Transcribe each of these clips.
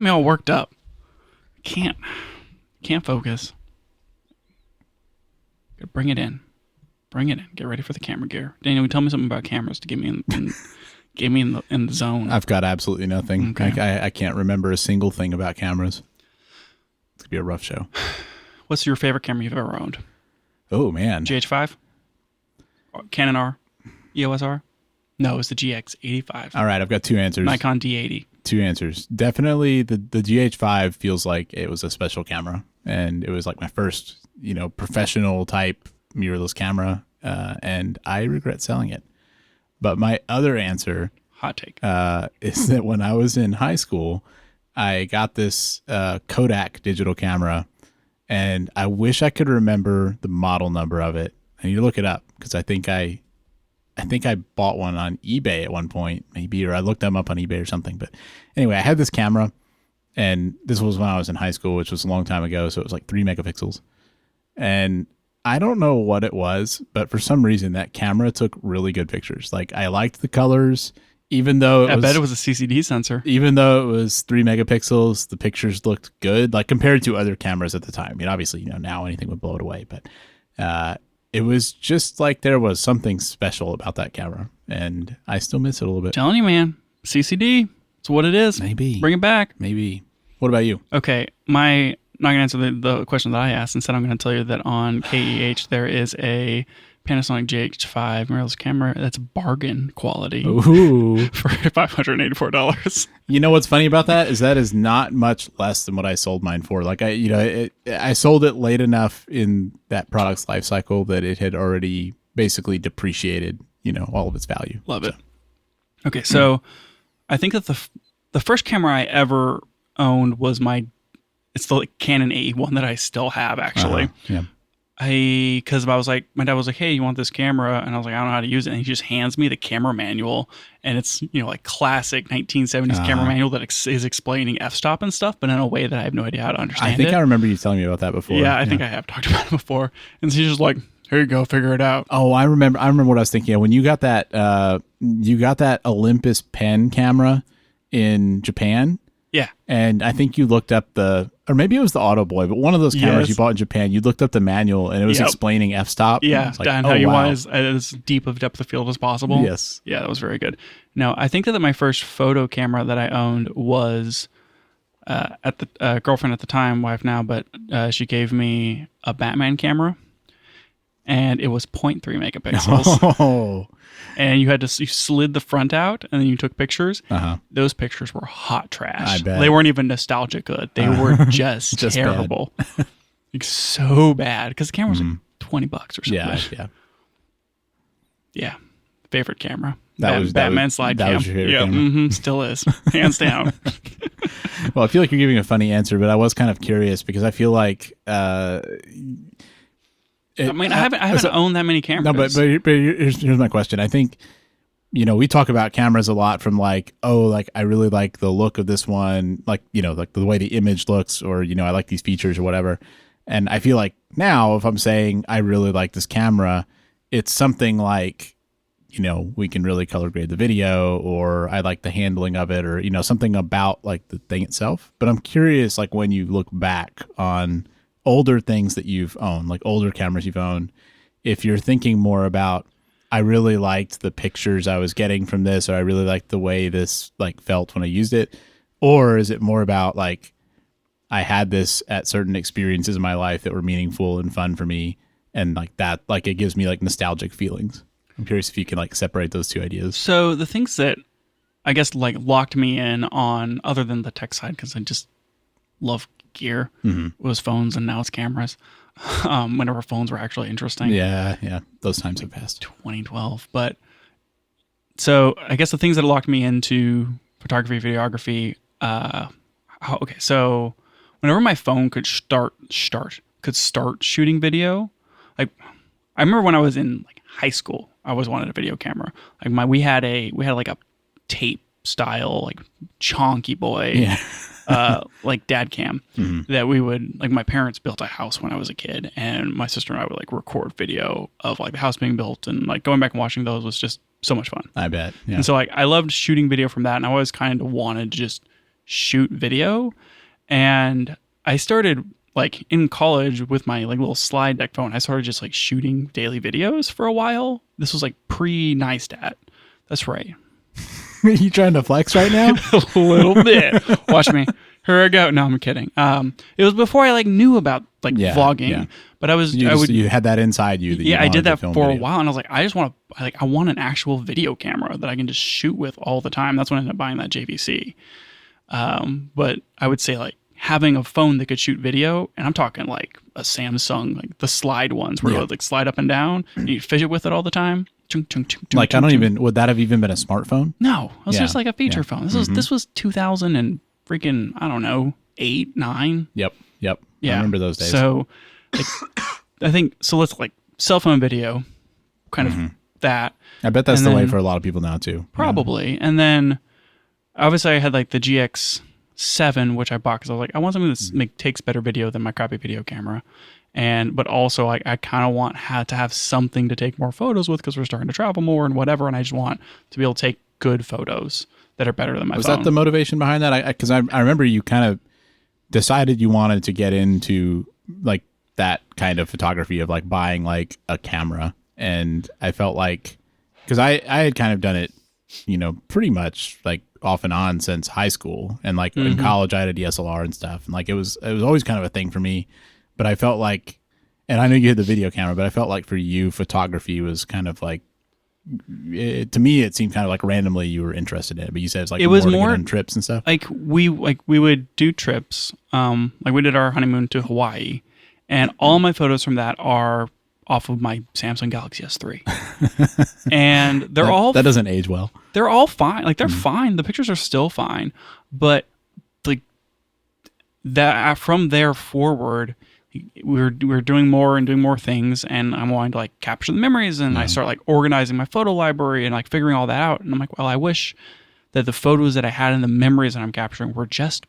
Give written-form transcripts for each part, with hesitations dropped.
Me all worked up. Can't focus. Bring it in. Bring it in. Get ready for the camera gear. Daniel, tell me something about cameras to get me in the zone. I've got absolutely nothing. Okay. I can't remember a single thing about cameras. It's gonna be a rough show. What's your favorite camera you've ever owned? Oh man, GH5? Canon R? EOS R? No, it's the GX85. All right, I've got two answers. Nikon D80. Two answers. Definitely the GH5 feels like it was a special camera, and it was like my first, professional type mirrorless camera, and I regret selling it. But my other answer, hot take, is that when I was in high school, I got this Kodak digital camera, and I wish I could remember the model number of it. And you look it up because I think I bought one on eBay at one point, maybe, or I looked them up on eBay or something. But anyway, I had this camera, and this was when I was in high school, which was a long time ago. So it was like 3 megapixels. And I don't know what it was, but for some reason that camera took really good pictures. Like, I liked the colors, even though I bet it was a CCD sensor. Even though it was 3 megapixels, the pictures looked good, like compared to other cameras at the time. I mean, obviously, now anything would blow it away, but it was just like there was something special about that camera, and I still miss it a little bit. Telling you, man, CCD, it's what it is. Maybe. Bring it back. Maybe. What about you? Okay, not going to answer the question that I asked. Instead, I'm going to tell you that on KEH, there is a Panasonic GH5 mirrorless camera that's bargain quality. Ooh. For $584. You know what's funny about that is not much less than what I sold mine for. Like, I sold it late enough in that product's life cycle that it had already basically depreciated, all of its value. Love it. Okay, so I think that the first camera I ever owned was it's the Canon AE1 that I still have, actually. Yeah. Because I was like, my dad was like, hey, you want this camera? And I was like, I don't know how to use it. And he just hands me the camera manual. And it's, like classic 1970s camera manual that is explaining f-stop and stuff, but in a way that I have no idea how to understand it. I think I remember you telling me about that before. Yeah, I think I have talked about it before. And so he's just like, here you go, figure it out. Oh, I remember what I was thinking of. When you got that Olympus pen camera in Japan. Yeah. And I think you looked up or maybe it was the Auto Boy, but one of those cameras you bought in Japan, you looked up the manual and it was explaining f-stop. Yeah, like, and how you want as deep of depth of field as possible. Yes. Yeah, that was very good. Now, I think that my first photo camera that I owned was at the girlfriend at the time, wife now, but she gave me a Batman camera, and it was 0.3 megapixels. Oh. And you slid the front out, and then you took pictures. Uh-huh. Those pictures were hot trash. I bet. They weren't even nostalgic good. They were just terrible. Like, so bad. Because the camera was like $20 or something. Yeah. Favorite camera. Batman slide cam. That was your favorite camera? Still is. Hands down. Well, I feel like you're giving a funny answer, but I was kind of curious because I feel like... I haven't owned that many cameras. No, but here's my question. I think, we talk about cameras a lot from like, oh, like I really like the look of this one, like, like the way the image looks, or, I like these features or whatever. And I feel like now if I'm saying I really like this camera, it's something like, we can really color grade the video, or I like the handling of it, or, something about like the thing itself. But I'm curious, like when you look back on older things that you've owned, like older cameras you've owned, if you're thinking more about, I really liked the pictures I was getting from this, or I really liked the way this like felt when I used it, or is it more about like, I had this at certain experiences in my life that were meaningful and fun for me, and like that, like it gives me like nostalgic feelings. I'm curious if you can like separate those two ideas. So the things that I guess like locked me in on, other than the tech side, because I just love gear, was phones, and now it's cameras. Whenever phones were actually interesting. Yeah. Those times have passed. 2012. But so I guess the things that locked me into photography, videography, so whenever my phone could start shooting video, like I remember when I was in like high school, I always wanted a video camera. Like we had like a tape style, like chonky boy. Yeah. Like dad cam that we would, like, my parents built a house when I was a kid, and my sister and I would like record video of like the house being built, and like going back and watching those was just so much fun. I bet. Yeah. And so like I loved shooting video from that, and I always kind of wanted to just shoot video. And I started like in college with my like little slide deck phone. I started just like shooting daily videos for a while. This was like pre-NiStat. That's right. You trying to flex right now? A little bit. Watch me. Here I go. No, I'm kidding. It was before I like knew about like vlogging, but you had that inside you. That I did that for a while, and I was like, I want an actual video camera that I can just shoot with all the time. That's when I ended up buying that JVC. But I would say like having a phone that could shoot video, and I'm talking like a Samsung, like the slide ones where it would like slide up and down, and you fidget with it all the time. Like I don't even, would that have even been a smartphone? No, it was just like a feature phone. This was 2000 and freaking, I don't know, 8, 9. Yep. Yeah. I remember those days. So like, I think, so let's like cell phone video, kind of that. I bet that's the way for a lot of people now too. Probably. Yeah. And then obviously I had like the GX7, which I bought because I was like, I want something that takes better video than my crappy video camera. But also like I kind of had to have something to take more photos with because we're starting to travel more and whatever. And I just want to be able to take good photos that are better than my phone. Was that the motivation behind that? Because I remember you kind of decided you wanted to get into like that kind of photography of like buying like a camera. And I felt like, because I had kind of done it, pretty much like off and on since high school. And like in college, I had a DSLR and stuff. And like it was always kind of a thing for me. But I felt like, and I know you had the video camera, but I felt like for you, photography was kind of like, to me, it seemed kind of like randomly you were interested in it. But you said it's like it was more on trips and stuff. Like we would do trips. Like we did our honeymoon to Hawaii, and all my photos from that are off of my Samsung Galaxy S3, and that doesn't age well. They're all fine. Like they're fine. The pictures are still fine, but like that from there forward. We were doing more things, and I'm wanting to like capture the memories, and I start like organizing my photo library and like figuring all that out. And I'm like, well, I wish that the photos that I had and the memories that I'm capturing were just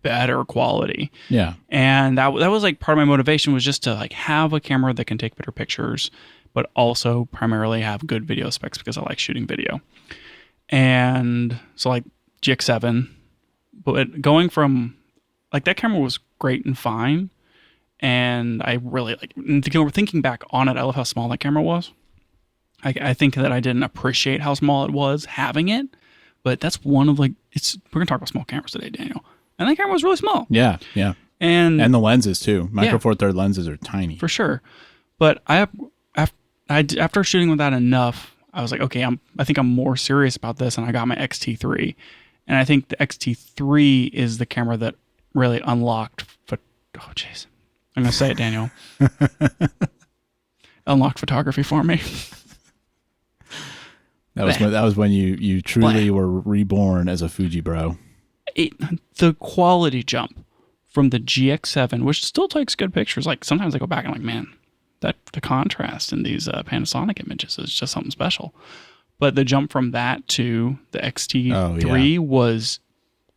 better quality. Yeah. And that was like part of my motivation was just to like have a camera that can take better pictures, but also primarily have good video specs because I like shooting video. And so like GX7, but going from like that camera was great and fine. And I really like thinking back on it. I love how small that camera was. I think that I didn't appreciate how small it was having it, but that's one of like we're gonna talk about small cameras today, Daniel. And that camera was really small. Yeah. And the lenses too. Micro Four Third lenses are tiny for sure. But after shooting with that enough, I was like, okay, I think I'm more serious about this, and I got my XT3, and I think the XT3 is the camera that really unlocked. Oh jeez. I'm going to say it, Daniel. Unlocked photography for me. That was when you truly were reborn as a Fuji bro. The quality jump from the GX7, which still takes good pictures. Like sometimes I go back and I'm like, man, the contrast in these Panasonic images is just something special. But the jump from that to the XT3 was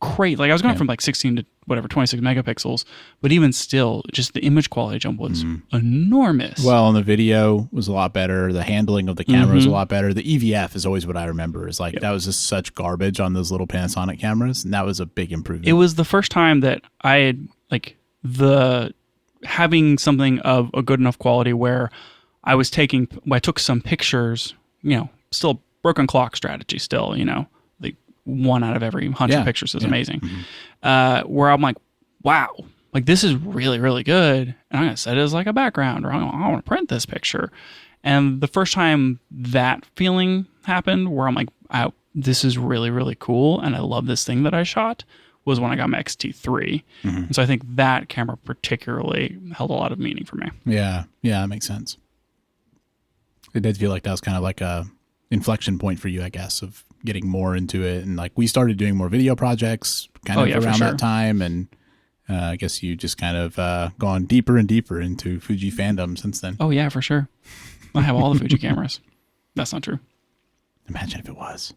great. Like I was going from like 16 to 26 megapixels, but even still, just the image quality jump was enormous. Well, and the video was a lot better. The handling of the camera was a lot better. The EVF is always what I remember. Is like that was just such garbage on those little Panasonic cameras, and that was a big improvement. It was the first time that I had like having something of a good enough quality where I took some pictures. Still broken clock strategy. Still, like 1 out of every 100 pictures is amazing. Where I'm like, wow, like this is really, really good. And I'm going to set it as like a background, or I want to print this picture. And the first time that feeling happened where I'm like, this is really, really cool. And I love this thing that I shot was when I got my XT3. And so I think that camera particularly held a lot of meaning for me. Yeah. Yeah. That makes sense. It did feel like that was kind of like a inflection point for you, I guess, of getting more into it. And like we started doing more video projects kind of around that time. And I guess you just kind of gone deeper and deeper into Fuji fandom since then. Oh yeah, for sure. I have all the Fuji cameras. That's not true. Imagine if it was.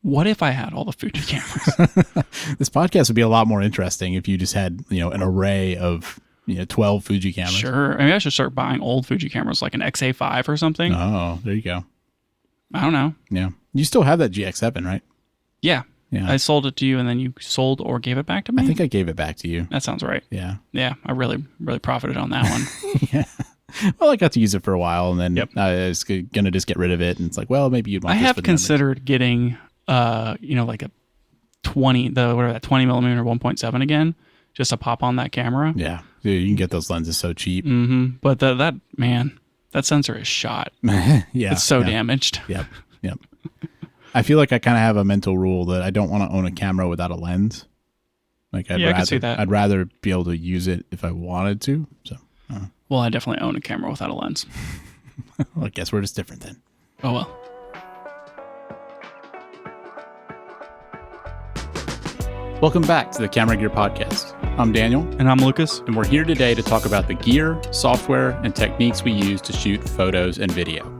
What if I had all the Fuji cameras? This podcast would be a lot more interesting if you just had, an array of 12 Fuji cameras. Sure. I should start buying old Fuji cameras like an XA5 or something. Oh, there you go. I don't know. Yeah. You still have that GX7, right? Yeah. Yeah. I sold it to you and then you sold or gave it back to me? I think I gave it back to you. That sounds right. Yeah. Yeah, I really profited on that one. Yeah. Well, I got to use it for a while, and then Yep. I was gonna just get rid of it. And it's like, well, maybe you'd want. I this have for the memories. considered getting, like a 20 millimeter 1.7 again, just to pop on that camera. Yeah, dude, you can get those lenses so cheap. Mm-hmm. But that sensor is shot. Yeah, It's so damaged. Yep. I feel like I kind of have a mental rule that I don't want to own a camera without a lens. Like I can see that. I'd rather be able to use it if I wanted to. So, Well, I definitely own a camera without a lens. well, I guess we're just different then. Oh well. Welcome back to the Camera Gear Podcast. I'm Daniel, And I'm Lucas. and we're here today to talk about the gear, software, and techniques we use to shoot photos and video.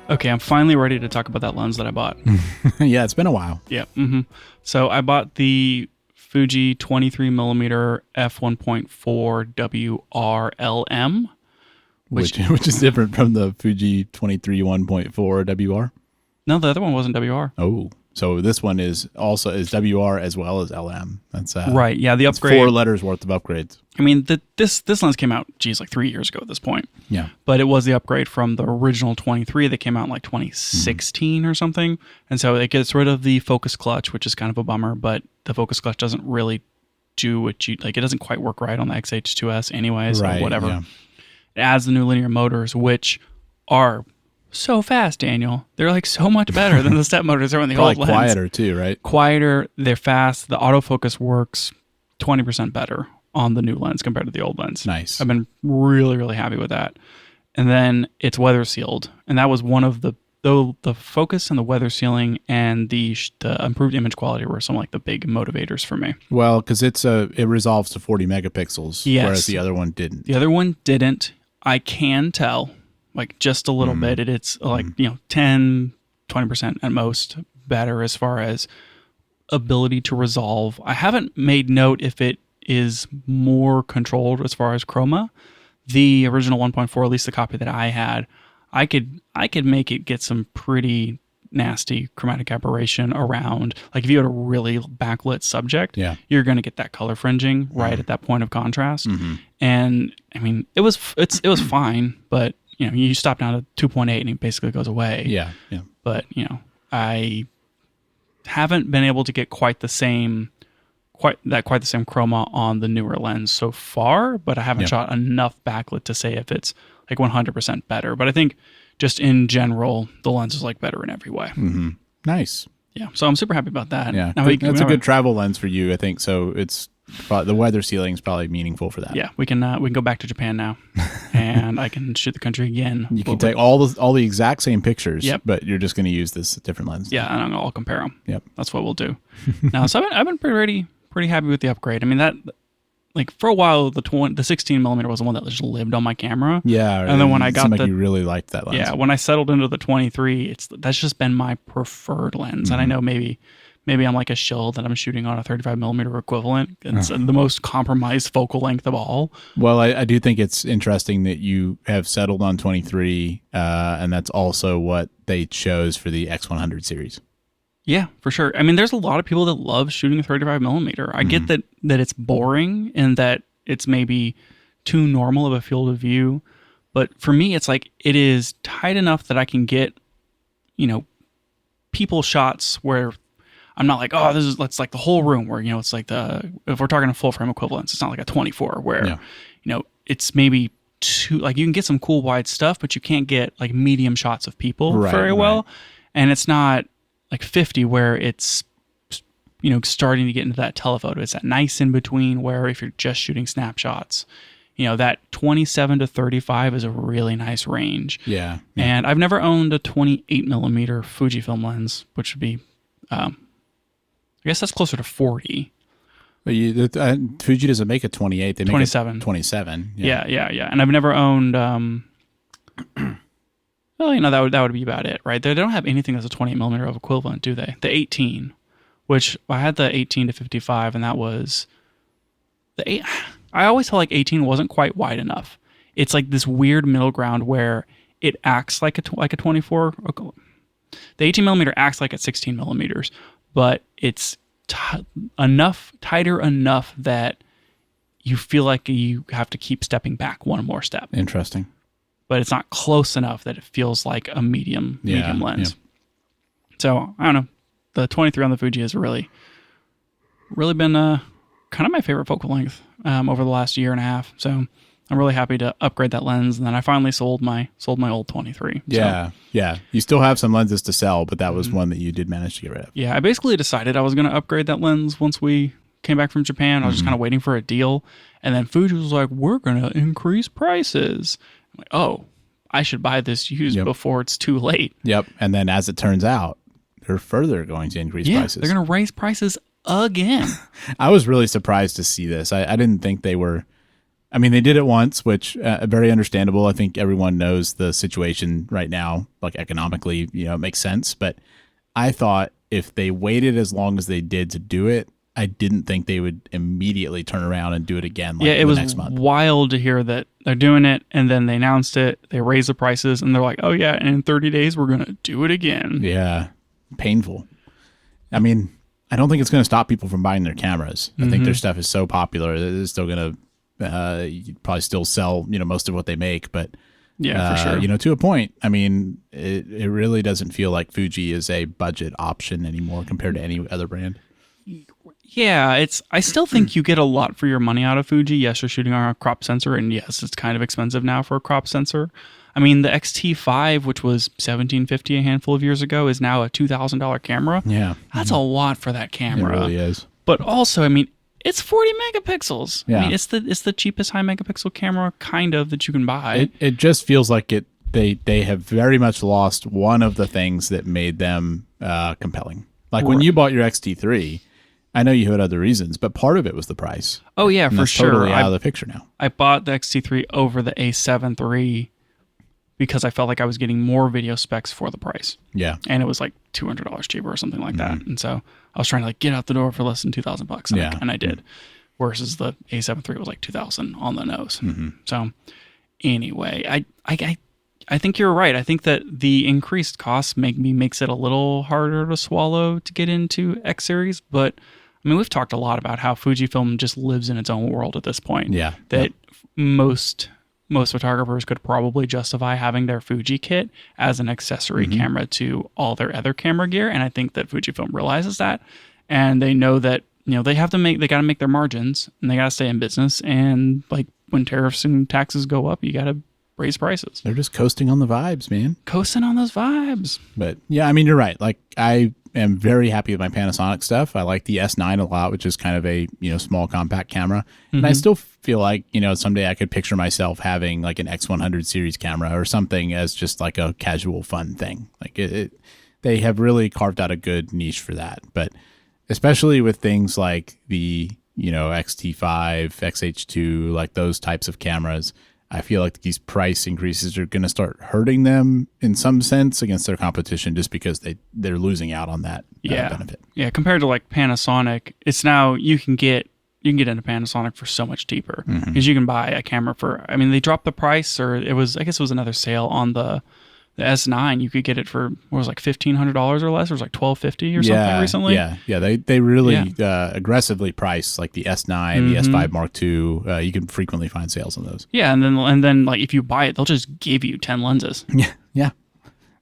Okay, I'm finally ready to talk about that lens that I bought. Yeah, it's been a while. Yeah. Mm-hmm. So I bought the Fuji 23mm f1.4 WRLM, Which is different from the Fuji 23 1.4 WR. No, the other one wasn't WR. Oh, so this one is WR as well as LM. That's Right. Yeah, the that's upgrade. 4 letters worth of upgrades. I mean, this lens came out, like 3 years ago at this point. Yeah. But it was the upgrade from the original 23 that came out in like 2016 or something. And so it gets rid of the focus clutch, which is kind of a bummer, but the focus clutch doesn't really do what you like. It doesn't quite work right on the XH2S anyways, Right, or whatever. yeah. It adds the new linear motors, which are so fast, Daniel. They're like so much better than the step motors that were in the Probably old lens. quieter too, right? Quieter, they're fast. The autofocus works 20% better on the new lens compared to the old lens. Nice. I've been really, really happy with that. And then it's weather sealed, and that was one of the focus and the weather sealing and the improved image quality were some like the big motivators for me. Well, because it resolves to 40 megapixels, Yes. whereas the other one didn't. The other one didn't. I can tell, like just a little bit. It's like 10, 20% at most better as far as ability to resolve. I haven't made note if it is more controlled as far as chroma. The original 1.4, at least the copy that I had, I could make it get some pretty nasty chromatic aberration around. Like if you had a really backlit subject, Yeah. you're going to get that color fringing right at that point of contrast. And I mean, it was fine, but you stop down to 2.8 and it basically goes away. Yeah. But I haven't been able to get quite the same chroma on the newer lens so far, but I haven't shot enough backlit to say if it's like 100% better. But I think just in general, the lens is like better in every way. Nice. Yeah. So I'm super happy about that. Yeah. Now That's a good travel lens for you, I think. So it's the weather sealing is probably meaningful for that. Yeah. We can go back to Japan now and I can shoot the country again. You can take all the exact same pictures, Yep. but you're just going to use this different lens. Yeah. And I'll compare them. Yep. That's what we'll do. Now, so I've been pretty happy with the upgrade. I mean, that like for a while, the 16 millimeter was the one that just lived on my camera. Yeah. And then when I it got seemed like you really liked that lens. Yeah, when I settled into the 23, that's just been my preferred lens. And I know maybe I'm like a shill that I'm shooting on a 35 millimeter equivalent. It's the most compromised focal length of all. Well, I do think it's interesting that you have settled on 23, and that's also what they chose for the X100 series. Yeah, for sure. I mean, there's a lot of people that love shooting a 35 millimeter. I get that it's boring and that it's maybe too normal of a field of view. But for me, it's like it is tight enough that I can get, people shots where I'm not like, let's like the whole room where, it's like if we're talking a full frame equivalence, it's not like a 24 where, it's maybe too, like you can get some cool wide stuff, but you can't get like medium shots of people very well. And it's not like 50 where it's, starting to get into that telephoto. It's that nice in between where if you're just shooting snapshots, that 27 to 35 is a really nice range. Yeah. And I've never owned a 28 millimeter Fujifilm lens, which would be, I guess that's closer to 40. But Fuji doesn't make a 28. They make 27. a 27. Yeah. And I've never owned, well, that would be about it, right? They don't have anything that's a 28 millimeter of equivalent, do they? The 18, which I had the 18 to 55, and that was the 8. I always felt like 18 wasn't quite wide enough. It's like this weird middle ground where it acts like a 24. The 18 millimeter acts like it's 16 millimeters, but it's tighter enough that you feel like you have to keep stepping back one more step. Interesting. But it's not close enough that it feels like a medium lens. Yeah. So I don't know. The 23 on the Fuji has really been kind of my favorite focal length over the last year and a half. So I'm really happy to upgrade that lens. And then I finally sold my old 23. Yeah. So, yeah. You still have some lenses to sell, but that was one that you did manage to get rid of. yeah. I basically decided I was going to upgrade that lens once we came back from Japan. I was just kind of waiting for a deal. And then Fuji was like, we're going to increase prices. I'm like, oh, I should buy this used before it's too late. Yep. And then as it turns out, they're further going to increase prices. They're going to raise prices again. I was really surprised to see this. I didn't think they were. I mean, they did it once, which very understandable. I think everyone knows the situation right now, like economically, it makes sense. But I thought if they waited as long as they did to do it, I didn't think they would immediately turn around and do it again. Like, it was next month. Wild to hear that they're doing it, and then they announced it. They raised the prices, and they're like, "Oh yeah, and in 30 days we're gonna do it again." Yeah, painful. I mean, I don't think it's going to stop people from buying their cameras. I think their stuff is so popular that it's still going to probably still sell, most of what they make. But yeah, for sure. To a point. I mean, it really doesn't feel like Fuji is a budget option anymore compared to any other brand. Yeah, I still think you get a lot for your money out of Fuji. Yes, you're shooting on a crop sensor, and yes, it's kind of expensive now for a crop sensor. I mean, the XT5, which was $1,750 a handful of years ago, is now a $2,000 camera. Yeah. That's a lot for that camera. It really is. But also, I mean, it's 40 megapixels. Yeah. I mean, it's the cheapest high megapixel camera kind of that you can buy. It just feels like they have very much lost one of the things that made them compelling. Like when you bought your XT3, I know you had other reasons, but part of it was the price. Oh yeah, and for that's sure. Totally out of the picture now. I bought the XT3 over the A7 III because I felt like I was getting more video specs for the price. Yeah. And it was like $200 cheaper or something like that. And so I was trying to get out the door for less than $2,000. And I did. Versus the A7 III was like $2,000 on the nose. So anyway, I think you're right. I think that the increased costs makes it a little harder to swallow to get into X series. But I mean, we've talked a lot about how Fujifilm just lives in its own world at this point. Yeah. That most photographers could probably justify having their Fuji kit as an accessory camera to all their other camera gear. And I think that Fujifilm realizes that, and they know that, they got to make their margins, and they got to stay in business. And like when tariffs and taxes go up, you got to raise prices. They're just coasting on the vibes, man. Coasting on those vibes. But yeah, I mean, you're right. Like I am very happy with my Panasonic stuff. I like the S9 a lot, which is kind of a, small compact camera. And I still feel like, someday I could picture myself having like an X100 series camera or something as just like a casual fun thing. Like they have really carved out a good niche for that. But especially with things like the, XT5, XH2, like those types of cameras, I feel like these price increases are going to start hurting them in some sense against their competition, just because they're losing out on that benefit. Yeah, compared to like Panasonic, it's now you can get into Panasonic for so much cheaper because you can buy a camera for. I mean, they dropped the price, or I guess it was another sale on the S9. You could get it for what was like $1,500 or less. It was like $1,250 or something recently. Yeah. They really aggressively price like the S9, the S5 Mark II. You can frequently find sales on those. Yeah, and then like if you buy it, they'll just give you 10 lenses. Yeah.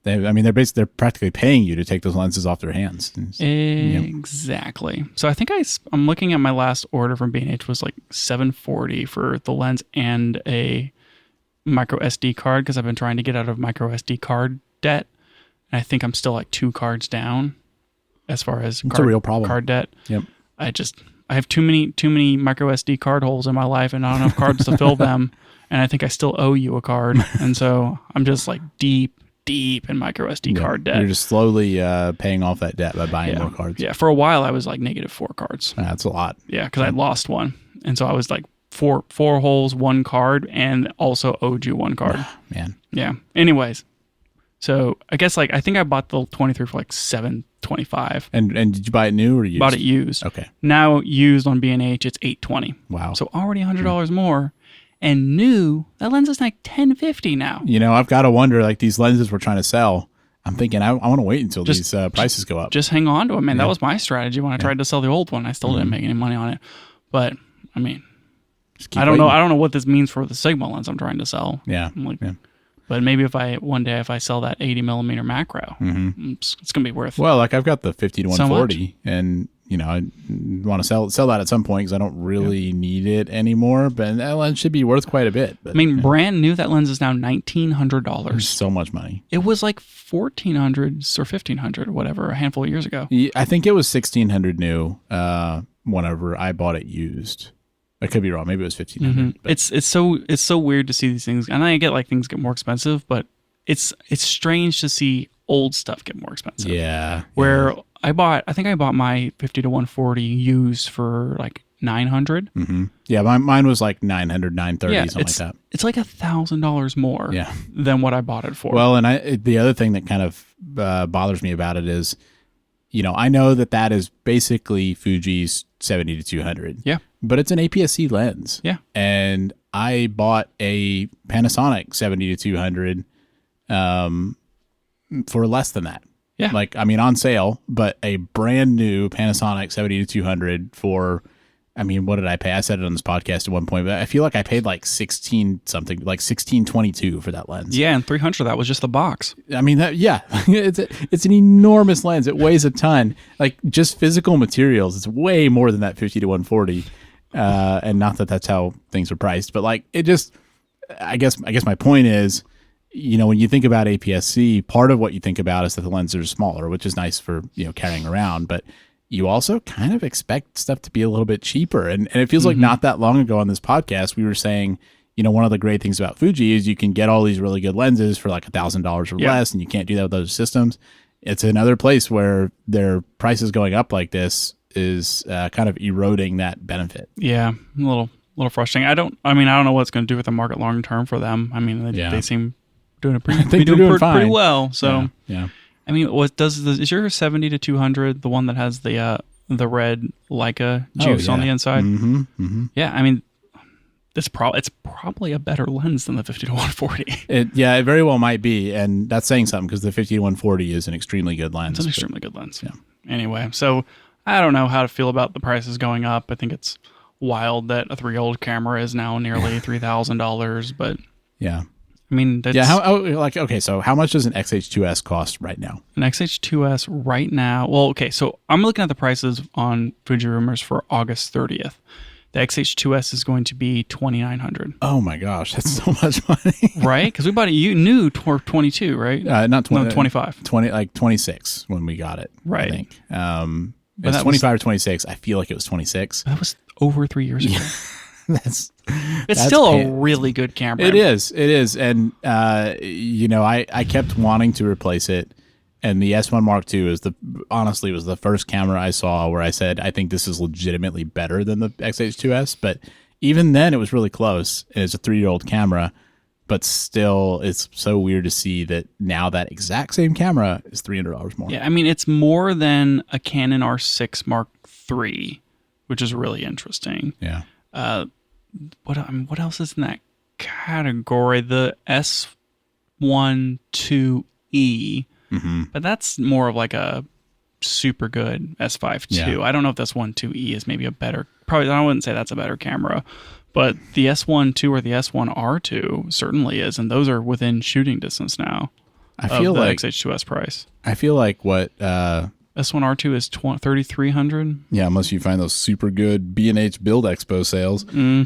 They're practically paying you to take those lenses off their hands. Exactly. So I think I'm looking at my last order from B&H was like $740 for the lens and a micro SD card, because I've been trying to get out of micro SD card debt, and I think I'm still like 2 cards down as far as it's a real problem. Card debt. Yep. I have too many micro SD card holes in my life, and not enough cards to fill them, and I think I still owe you a card, and so I'm just like deep in micro SD card debt. You're just slowly paying off that debt by buying more cards. Yeah, for a while I was like -4 cards. That's a lot. Yeah, because I lost one, and so I was like four holes, 1 card, and also owed you 1 card. Man. Yeah. Anyways, so I guess like I think I bought the 23 for like $725. And did you buy it new or used? Bought it used. Okay. Now used on B&H, it's $820. Wow. So already $100 more. And new, that lens is like $1050 now. I've got to wonder, like these lenses we're trying to sell, I'm thinking I want to wait until these prices go up. Just hang on to it, man. That was my strategy when I tried to sell the old one. I still didn't make any money on it. But I mean, I don't know. I don't know what this means for the Sigma lens I'm trying to sell. Yeah. But maybe one day if I sell that 80 millimeter macro, it's gonna be worth. Well, like I've got the 50 to 140, so and I want to sell that at some point because I don't really need it anymore. But that lens should be worth quite a bit. But, I mean, brand new, that lens is now $1,900. So much money. It was like $1,400 or $1,500 or whatever a handful of years ago. I think it was $1,600 new whenever I bought it used. I could be wrong. Maybe it was $1,500. It's so weird to see these things, and I get like things get more expensive, but it's strange to see old stuff get more expensive. Yeah. Where I think I bought my 50 to 140 used for like $900. Mm-hmm. Yeah, mine was like $900, $930, something like that. It's like $1,000 more than what I bought it for. Well, and the other thing that kind of bothers me about it is, I know that is basically Fuji's 70 to 200. Yeah. But it's an APS-C lens. Yeah. And I bought a Panasonic 70 to 200 for less than that. Yeah. Like, I mean, on sale, but a brand new Panasonic 70 to 200 for, I mean, what did I pay? I said it on this podcast at one point, but I feel like I paid like 16 something, like 1622 for that lens. Yeah, and 300 of that was just the box. I mean, it's an enormous lens. It weighs a ton. Like just physical materials, it's way more than that 50 to 140. And not that that's how things are priced, but like it just, I guess my point is, when you think about APS-C, part of what you think about is that the lenses are smaller, which is nice for, carrying around, but you also kind of expect stuff to be a little bit cheaper. And it feels like not that long ago on this podcast, we were saying, one of the great things about Fuji is you can get all these really good lenses for like $1,000 or less, and you can't do that with other systems. It's another place where their prices going up like this is kind of eroding that benefit. Yeah, a little frustrating. I don't know what it's going to do with the market long term for them. I mean, they seem doing pretty well. So yeah. I mean, is your 70 to 200 the one that has the red Leica juice on the inside? Mm-hmm. Mm-hmm. Yeah, I mean, it's probably a better lens than the 50 to 140. It very well might be, and that's saying something because the 50 to 140 is an extremely good lens. It's an extremely good lens. Yeah. Anyway, so I don't know how to feel about the prices going up. I think it's wild that a 3-year-old camera is now nearly $3,000, but yeah. I mean, that's... Yeah, so how much does an XH2S cost right now? An XH2S right now... Well, okay, so I'm looking at the prices on Fuji Rumors for August 30th. The XH2S is going to be $2,900. Oh my gosh, that's so much money. Right? Because we bought it, you knew for 22, right? Not 20. No, 25. 26 when we got it, right. I think. It's 25 or 26. I feel like it was 26. That was over 3 years ago. That's still a really good camera. It is. And, I kept wanting to replace it. And the S1 Mark II honestly was the first camera I saw where I said, I think this is legitimately better than the XH2S. But even then, it was really close. And it's a 3-year-old camera. But still, it's so weird to see that now that exact same camera is $300 more. Yeah, I mean, it's more than a Canon R6 Mark III, which is really interesting. Yeah. What else is in that category? The S1 IIe. Mm-hmm. But that's more of like a super good S5 II. Yeah. I don't know if the S1 IIe is maybe a better... Probably, I wouldn't say that's a better camera. But the S1 II or the S1 R2 certainly is. And those are within shooting distance now. I feel like XH2S price. I feel like what... S1 R2 is $3,300. Yeah, unless you find those super good B&H Build Expo sales.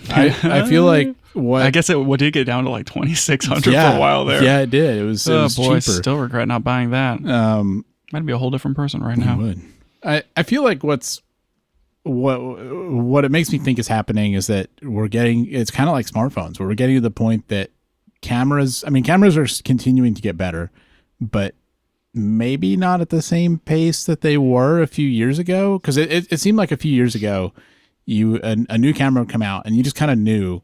I feel like what... I guess it did get down to like $2,600 for a while there. Yeah, it did. It was cheaper. Still regret not buying that. Might be a whole different person right now. Would. I feel like what it makes me think is happening is that it's kind of like smartphones, where we're getting to the point that cameras are continuing to get better, but maybe not at the same pace that they were a few years ago. Because it seemed like a few years ago, a new camera would come out and you just kind of knew,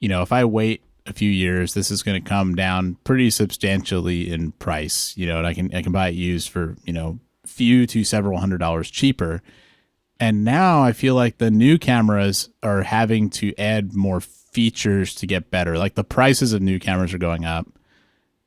if I wait a few years, this is going to come down pretty substantially in price, and I can buy it used for, few to several $100s cheaper. And now I feel like the new cameras are having to add more features to get better. Like the prices of new cameras are going up.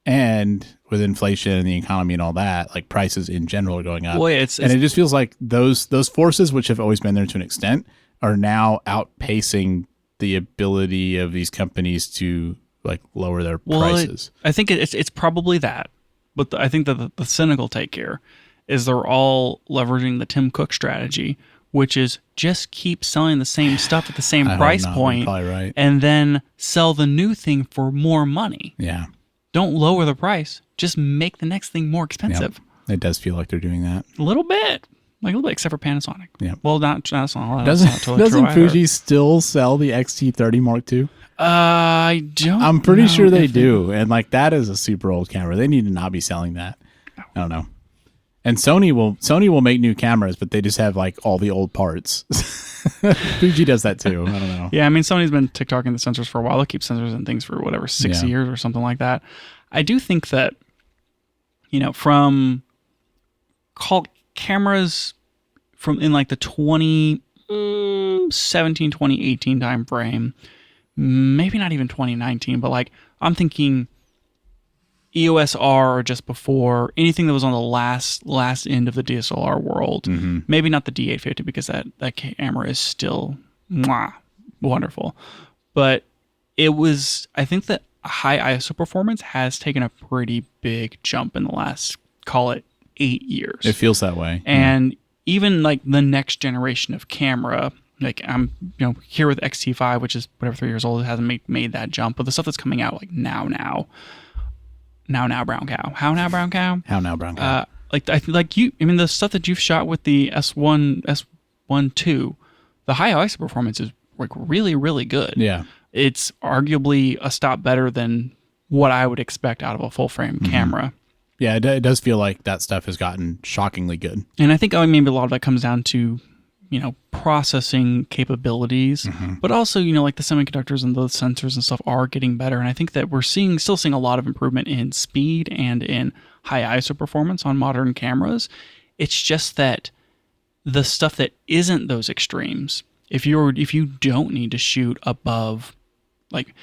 And with inflation and the economy and all that, like prices in general are going up. Well, and it just feels like those forces, which have always been there to an extent, are now outpacing the ability of these companies to like lower their prices. I think it's probably that, but I think that the cynical take here is they're all leveraging the Tim Cook strategy, which is just keep selling the same stuff at the same price point, right. and then sell the new thing for more money. Yeah. Don't lower the price. Just make the next thing more expensive. Yep. It does feel like they're doing that. A little bit. Like a little bit, except for Panasonic. Yeah. Well, that's not totally doesn't true Fuji still sell the XT30 Mark II? I don't I'm pretty sure they do. And like that is a super old camera. They need to not be selling that. I don't know. And Sony will make new cameras, but they just have like all the old parts. Fuji does that too. I don't know. Yeah, I mean, Sony's been TikToking the sensors for a while. They'll keep sensors and things for whatever, 6 years or something like that. I do think that, from cameras from in like the 2017, 2018 time frame, maybe not even 2019, but like I'm thinking EOS R or just before, anything that was on the last end of the DSLR world. Mm-hmm. Maybe not the D850 because that camera is still wonderful. But I think that high ISO performance has taken a pretty big jump in the last, call it 8 years. It feels that way. And even like the next generation of camera, like I'm here with XT5, which is whatever 3 years old, it hasn't made that jump. But the stuff that's coming out like now brown cow. How now brown cow? How now brown cow? The stuff that you've shot with the S1 II, the high ISO performance is like really, really good. Yeah. It's arguably a stop better than what I would expect out of a full frame camera. Yeah, it does feel like that stuff has gotten shockingly good. And I think maybe a lot of that comes down to, processing capabilities, but also, like the semiconductors and the sensors and stuff are getting better. And I think that we're still seeing a lot of improvement in speed and in high ISO performance on modern cameras. It's just that the stuff that isn't those extremes, if you don't need to shoot above, like,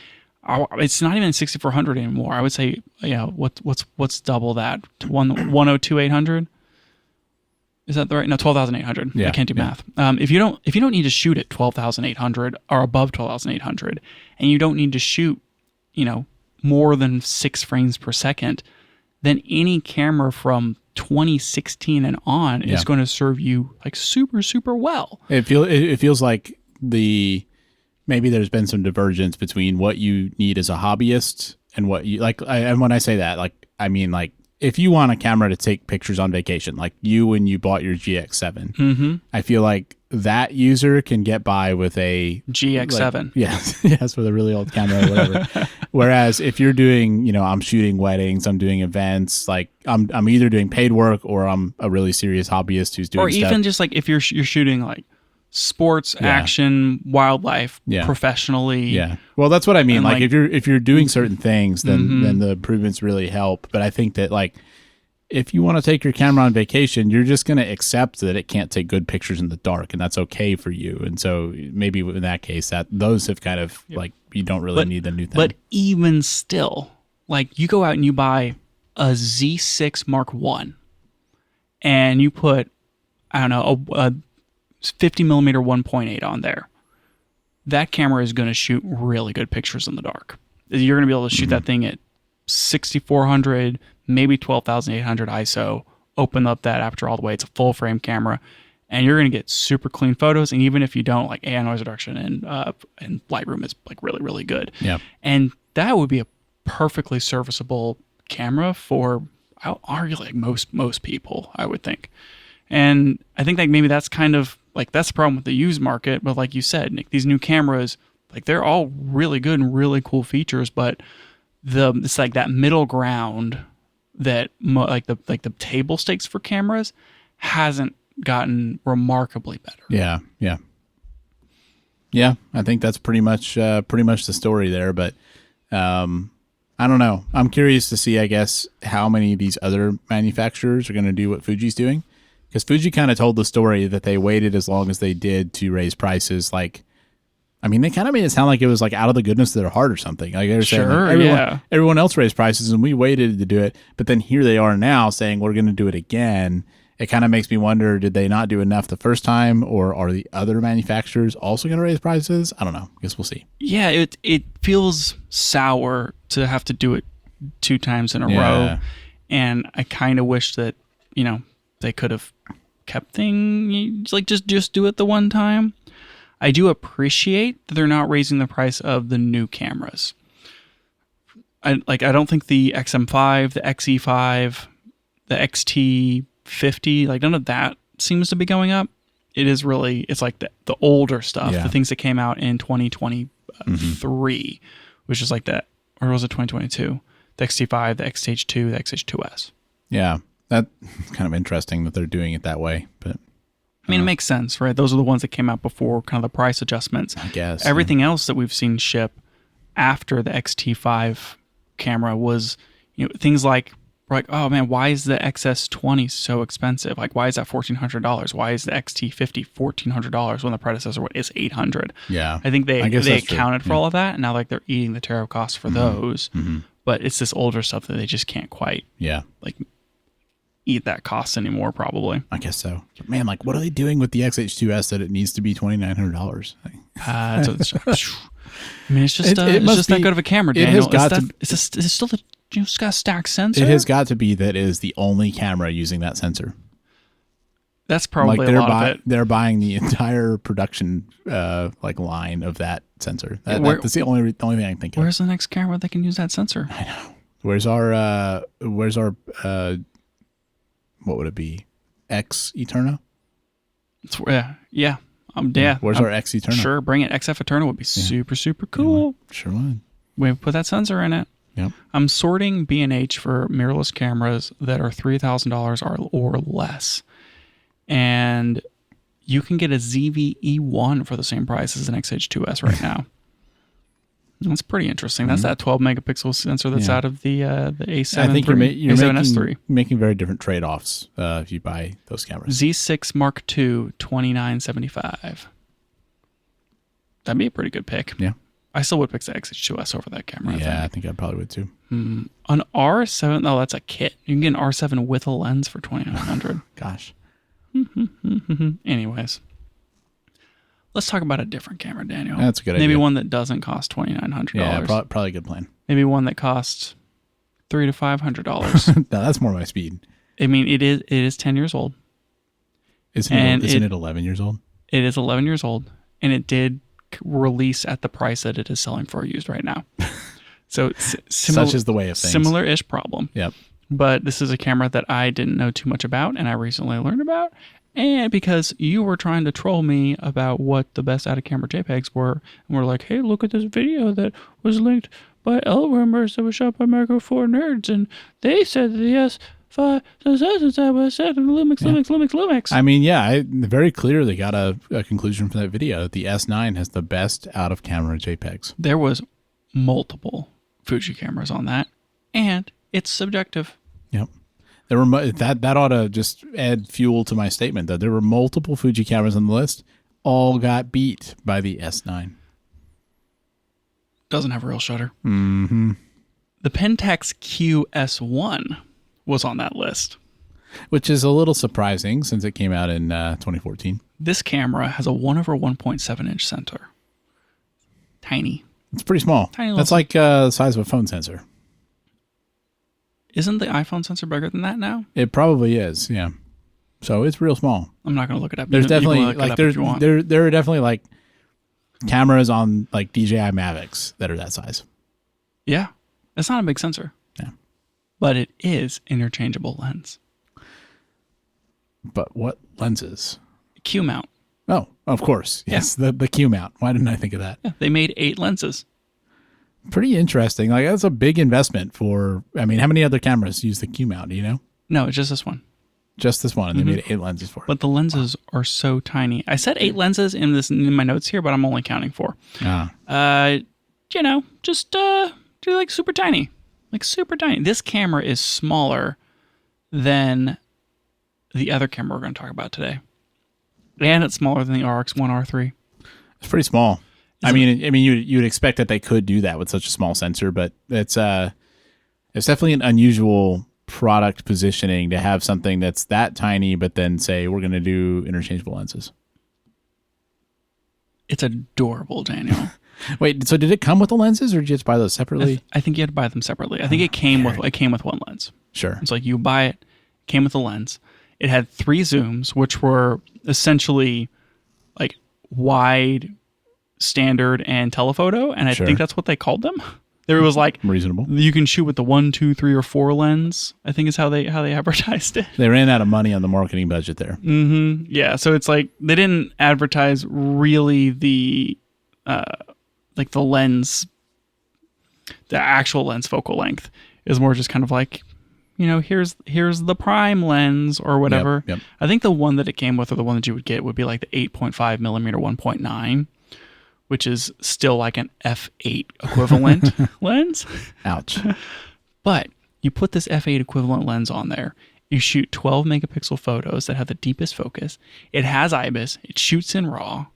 it's not even 6400 anymore. I would say, what's double that? 102,800? Is that right? No, 12,800. Yeah, I can't do math. If you don't need to shoot at 12,800 or above 12,800, and you don't need to shoot, more than 6 frames per second, then any camera from 2016 and on is going to serve you like super, super well. It feels like maybe there's been some divergence between what you need as a hobbyist and what you like. And when I say that, like, I mean, like, if you want a camera to take pictures on vacation, like you when you bought your GX7, I feel like that user can get by with a GX7. Like, yes, with a really old camera or whatever. Whereas if you're doing, I'm shooting weddings, I'm doing events, like I'm either doing paid work or I'm a really serious hobbyist who's doing stuff. Or even just like if you're shooting like sports, action, wildlife, professionally. Yeah. Well, that's what I mean. Like if you're doing certain things, then the improvements really help. But I think that like if you want to take your camera on vacation, you're just going to accept that it can't take good pictures in the dark, and that's okay for you. And so maybe in that case, that those have kind of like you don't really need the new thing. But even still, like you go out and you buy a Z6 Mark I, and you put a 50 millimeter 1.8 on there. That camera is going to shoot really good pictures in the dark. You're going to be able to shoot that thing at 6400, maybe 12,800 ISO. Open up that aperture all the way. It's a full frame camera, and you're going to get super clean photos. And even if you don't, like AI noise reduction and Lightroom is like really, really good. Yeah. And that would be a perfectly serviceable camera for, I'll argue, like most people, I would think. And I think like maybe that's kind of like that's the problem with the used market. But like you said, Nick, these new cameras, like they're all really good and really cool features, but it's like that middle ground that like the table stakes for cameras hasn't gotten remarkably better. Yeah. I think that's pretty much the story there. But I don't know. I'm curious to see, I guess, how many of these other manufacturers are going to do what Fuji's doing. Because Fuji kind of told the story that they waited as long as they did to raise prices, like I mean, they kind of made it sound like it was like out of the goodness of their heart or something. Like they were saying, Sure, like, everyone else raised prices and we waited to do it, but then here they are now saying we're going to do it again. It kind of makes me wonder: did they not do enough the first time, or are the other manufacturers also going to raise prices? I don't know. I guess we'll see. Yeah, it feels sour to have to do it 2 times in a row, and I kind of wish that they could have kept things like just do it the one time. I do appreciate that they're not raising the price of the new cameras. I don't think the XM5, the XE5, the XT50, like none of that seems to be going up. It's like the older stuff, the things that came out in 2023, which is like that, or was it 2022? The XT5, the XH2, the XH2S. Yeah, that's kind of interesting that they're doing it that way, but I mean, it makes sense, right? Those are the ones that came out before kind of the price adjustments. I guess. Everything else that we've seen ship after the XT5 camera was, things like, oh man, why is the XS20 so expensive? Like, why is that $1,400? Why is the XT50 $1,400 when the predecessor is $800? Yeah. I think they accounted for all all of that, and now like they're eating the tariff costs for those. Mm-hmm. But it's this older stuff that they just can't quite eat that cost anymore, probably. I guess so. But man, like, what are they doing with the XH2S that it needs to be $2,900? I mean, it's just that good of a camera, Daniel. It's still it's got a stacked sensor. It has got to be that it is the only camera using that sensor. That's probably a lot of it. They're buying the entire production line of that sensor. That's the only thing I can think of. Where's the next camera that can use that sensor? I know. Where's our what would it be? X Eterna? Yeah. Where's our X Eterna? Sure, bring it. XF Eterna would be super, super cool. Yeah, sure would. We put that sensor in it. Yep. I'm sorting B&H for mirrorless cameras that are $3,000 or less. And you can get a ZV-E1 for the same price as an XH2S right now. That's pretty interesting. That's that 12 megapixel sensor that's out of the A7 I think A7S3. making very different trade-offs if you buy those cameras. Z6 Mark II, $2,975. That'd be a pretty good pick. Yeah. I still would pick the XH2S over that camera. I think I probably would too. An R7, that's a kit. You can get an R7 with a lens for $2,900. Gosh. Anyways. Let's talk about a different camera, Daniel. That's a good idea. Maybe one that doesn't cost $2,900. Yeah, probably a good plan. Maybe one that costs $300 to $500. No, that's more my speed. I mean, it is 10 years old. Isn't it 11 years old? It is 11 years old, and it did release at the price that it is selling for used right now. So such is the way of things. Similar-ish problem. Yep. But this is a camera that I didn't know too much about, and I recently learned about. And because you were trying to troll me about what the best out-of-camera JPEGs were, and we're like, hey, look at this video that was linked by L-Rumors that was shot by Micro 4 Nerds, and they said that the S5 was set in Lumix. I mean, I very clearly got a conclusion from that video that the S9 has the best out-of-camera JPEGs. There was multiple Fuji cameras on that, and it's subjective. Yep. There were that ought to just add fuel to my statement that there were multiple Fuji cameras on the list, all got beat by the S9. Doesn't have a real shutter. Mm-hmm. The Pentax QS1 was on that list, which is a little surprising since it came out in 2014. This camera has a 1/1.7-inch sensor. Tiny. It's pretty small. Tiny. That's like the size of a phone sensor. Isn't the iPhone sensor bigger than that now? It probably is, yeah. So it's real small. I'm not going to look it up. There's definitely there are definitely like cameras on like DJI Mavics that are that size. Yeah, it's not a big sensor. Yeah, but it is interchangeable lens. But what lenses? Q mount. Oh, of course. Yes, the Q mount. Why didn't I think of that? Yeah, they made 8 lenses. Pretty interesting. Like that's a big investment for. I mean, how many other cameras use the Q mount? Do you know? No, it's just this one. Just this one, and they made 8 lenses for it. But the lenses are so tiny. I said 8 lenses in my notes here, but I'm only counting 4. Just do like super tiny, This camera is smaller than the other camera we're going to talk about today, and it's smaller than the RX1 R3. It's pretty small. I mean, you'd expect that they could do that with such a small sensor, but it's definitely an unusual product positioning to have something that's that tiny, but then say we're going to do interchangeable lenses. It's adorable, Daniel. Wait, so did it come with the lenses, or did you just buy those separately? I think you had to buy them separately. I think it came with one lens. Sure. It's like you buy it, came with a lens. It had 3 zooms, which were essentially like wide, standard, and telephoto, and I think that's what they called them. There was like reasonable. You can shoot with the 1, 2, 3, or 4 lens. I think is how they advertised it. They ran out of money on the marketing budget there. Mm-hmm. Yeah, so it's like they didn't advertise really the like the lens, the actual lens focal length is more just kind of like, here's the prime lens or whatever. Yep. I think the one that it came with, or the one that you would get, would be like the 8.5 millimeter 1.9, which is still like an f8 equivalent lens. Ouch. But you put this f8 equivalent lens on there. You shoot 12 megapixel photos that have the deepest focus. It has IBIS. It shoots in RAW.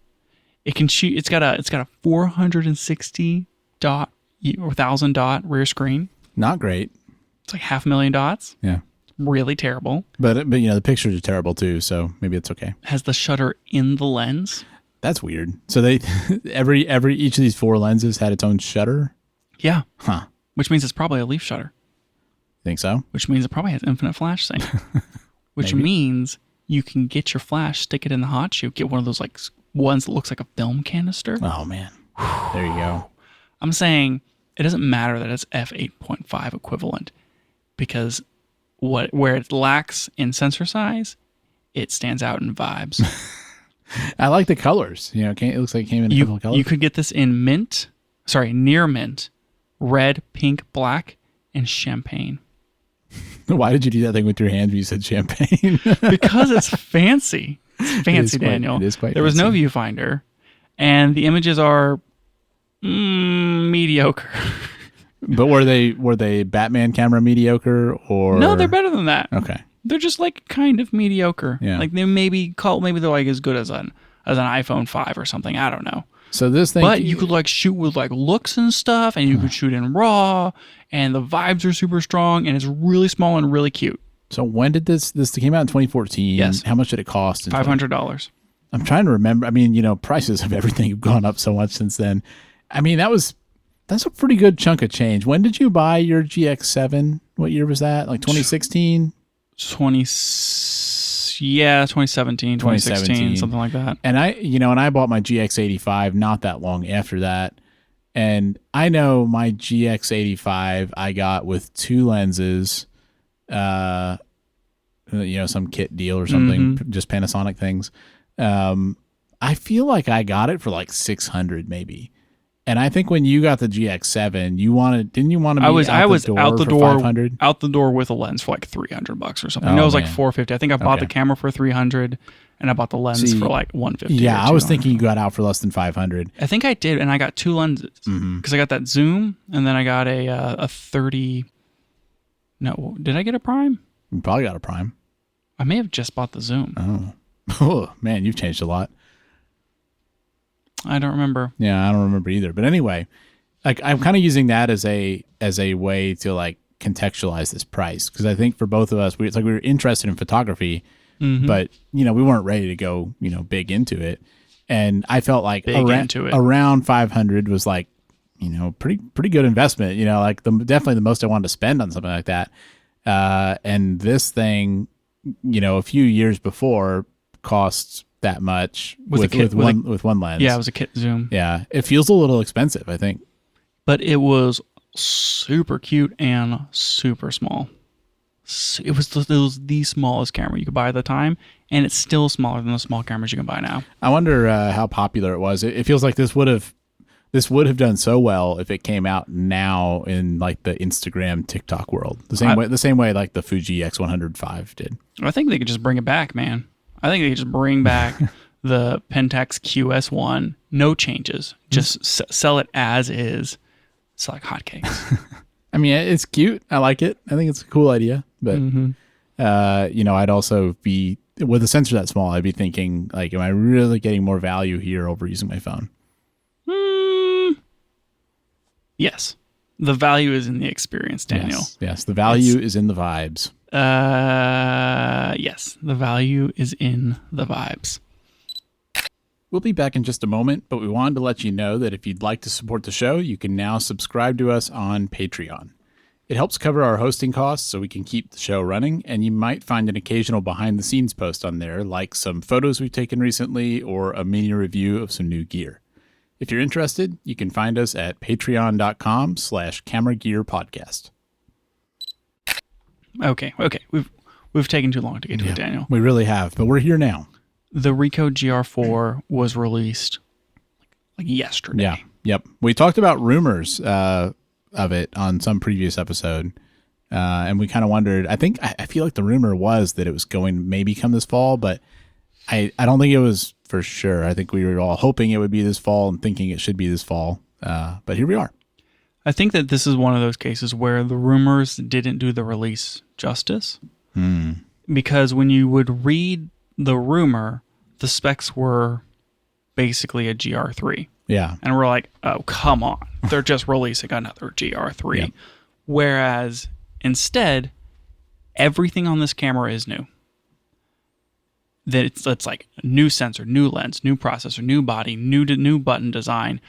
It can shoot. It's got a 460 dot or 1,000 dot rear screen. Not great. It's like 500,000 dots. Yeah. Really terrible. But the pictures are terrible too, so maybe it's okay. Has the shutter in the lens. That's weird. So they each of these 4 lenses had its own shutter? Yeah. Huh. Which means it's probably a leaf shutter. Think so? Which means it probably has infinite flash sync. Which means you can get your flash, stick it in the hot shoe, get one of those like ones that looks like a film canister. Oh man. There you go. I'm saying it doesn't matter that it's f8.5 equivalent, because where it lacks in sensor size, it stands out in vibes. I like the colors. It looks like it came in a couple of colors. You could get this in near mint, red, pink, black, and champagne. Why did you do that thing with your hands when you said champagne? Because it's fancy. It's fancy, Daniel. It is quite There was no viewfinder, and the images are mediocre. But were they Batman camera mediocre, or no? They're better than that. Okay. They're just like kind of mediocre. Yeah. Like they maybe they're like as good as an iPhone 5 or something. I don't know. So this thing, but you could like shoot with like looks and stuff, and you could shoot in RAW, and the vibes are super strong, and it's really small and really cute. So when did this came out in 2014? Yes. How much did it cost? $500. I'm trying to remember. I mean, prices of everything have gone up so much since then. I mean, that's a pretty good chunk of change. When did you buy your GX7? What year was that? Like 2016? 2017, 2016, something like that. And I bought my GX85 not that long after that. And I know my GX85 I got with 2 lenses, some kit deal or something, just Panasonic things. I feel like I got it for like $600 maybe. And I think when you got the GX7, didn't you want to be I was out the door with a lens for like $300 or something. Oh, no, it was man. like $450. I think I bought the camera for $300, and I bought the lens for like $150. Yeah, I was thinking you got out for less than $500. I think I did, and I got 2 lenses because I got that zoom, and then I got a 30. No, did I get a prime? You probably got a prime. I may have just bought the zoom. Oh man, you've changed a lot. I don't remember. Yeah, I don't remember either. But anyway, like I'm kind of using that as a way to like contextualize this price, because I think for both of us, we were interested in photography, but we weren't ready to go big into it, and I felt like around 500 was like pretty good investment. Like definitely the most I wanted to spend on something like that, and this thing, a few years before cost that much with one lens. Yeah, it was a kit zoom. Yeah, it feels a little expensive, I think. But it was super cute and super small. It was the smallest camera you could buy at the time, and it's still smaller than the small cameras you can buy now. I wonder how popular it was. It feels like this would have done so well if it came out now in like the Instagram, TikTok world. The same way like the Fuji X105 did. I think they could just bring it back, man. I think they could just bring back the Pentax QS1, no changes, just sell it as is. It's like hotcakes. I mean, it's cute. I like it. I think it's a cool idea. But, I'd also be, with a sensor that small, I'd be thinking, like, am I really getting more value here over using my phone? Yes. The value is in the experience, Daniel. Yes. The value is in the vibes. Yes. The value is in the vibes. We'll be back in just a moment, but we wanted to let you know that if you'd like to support the show, you can now subscribe to us on Patreon. It helps cover our hosting costs so we can keep the show running, and you might find an occasional behind-the-scenes post on there, like some photos we've taken recently or a mini review of some new gear. If you're interested, you can find us at patreon.com/cameragearpodcast. Okay. We've taken too long to get to it, Daniel. We really have, but we're here now. The Ricoh GR IV was released like yesterday. Yeah. Yep. We talked about rumors of it on some previous episode, and we kind of wondered. I feel like the rumor was that it was going to maybe come this fall, but I don't think it was for sure. I think we were all hoping it would be this fall and thinking it should be this fall, but here we are. I think that this is one of those cases where the rumors didn't do the release justice, because when you would read the rumor, the specs were basically a GR3. Yeah. And we're like, oh, come on. They're just releasing another GR3. Yep. Whereas instead, everything on this camera is new. That it's like new sensor, new lens, new processor, new body, new button design.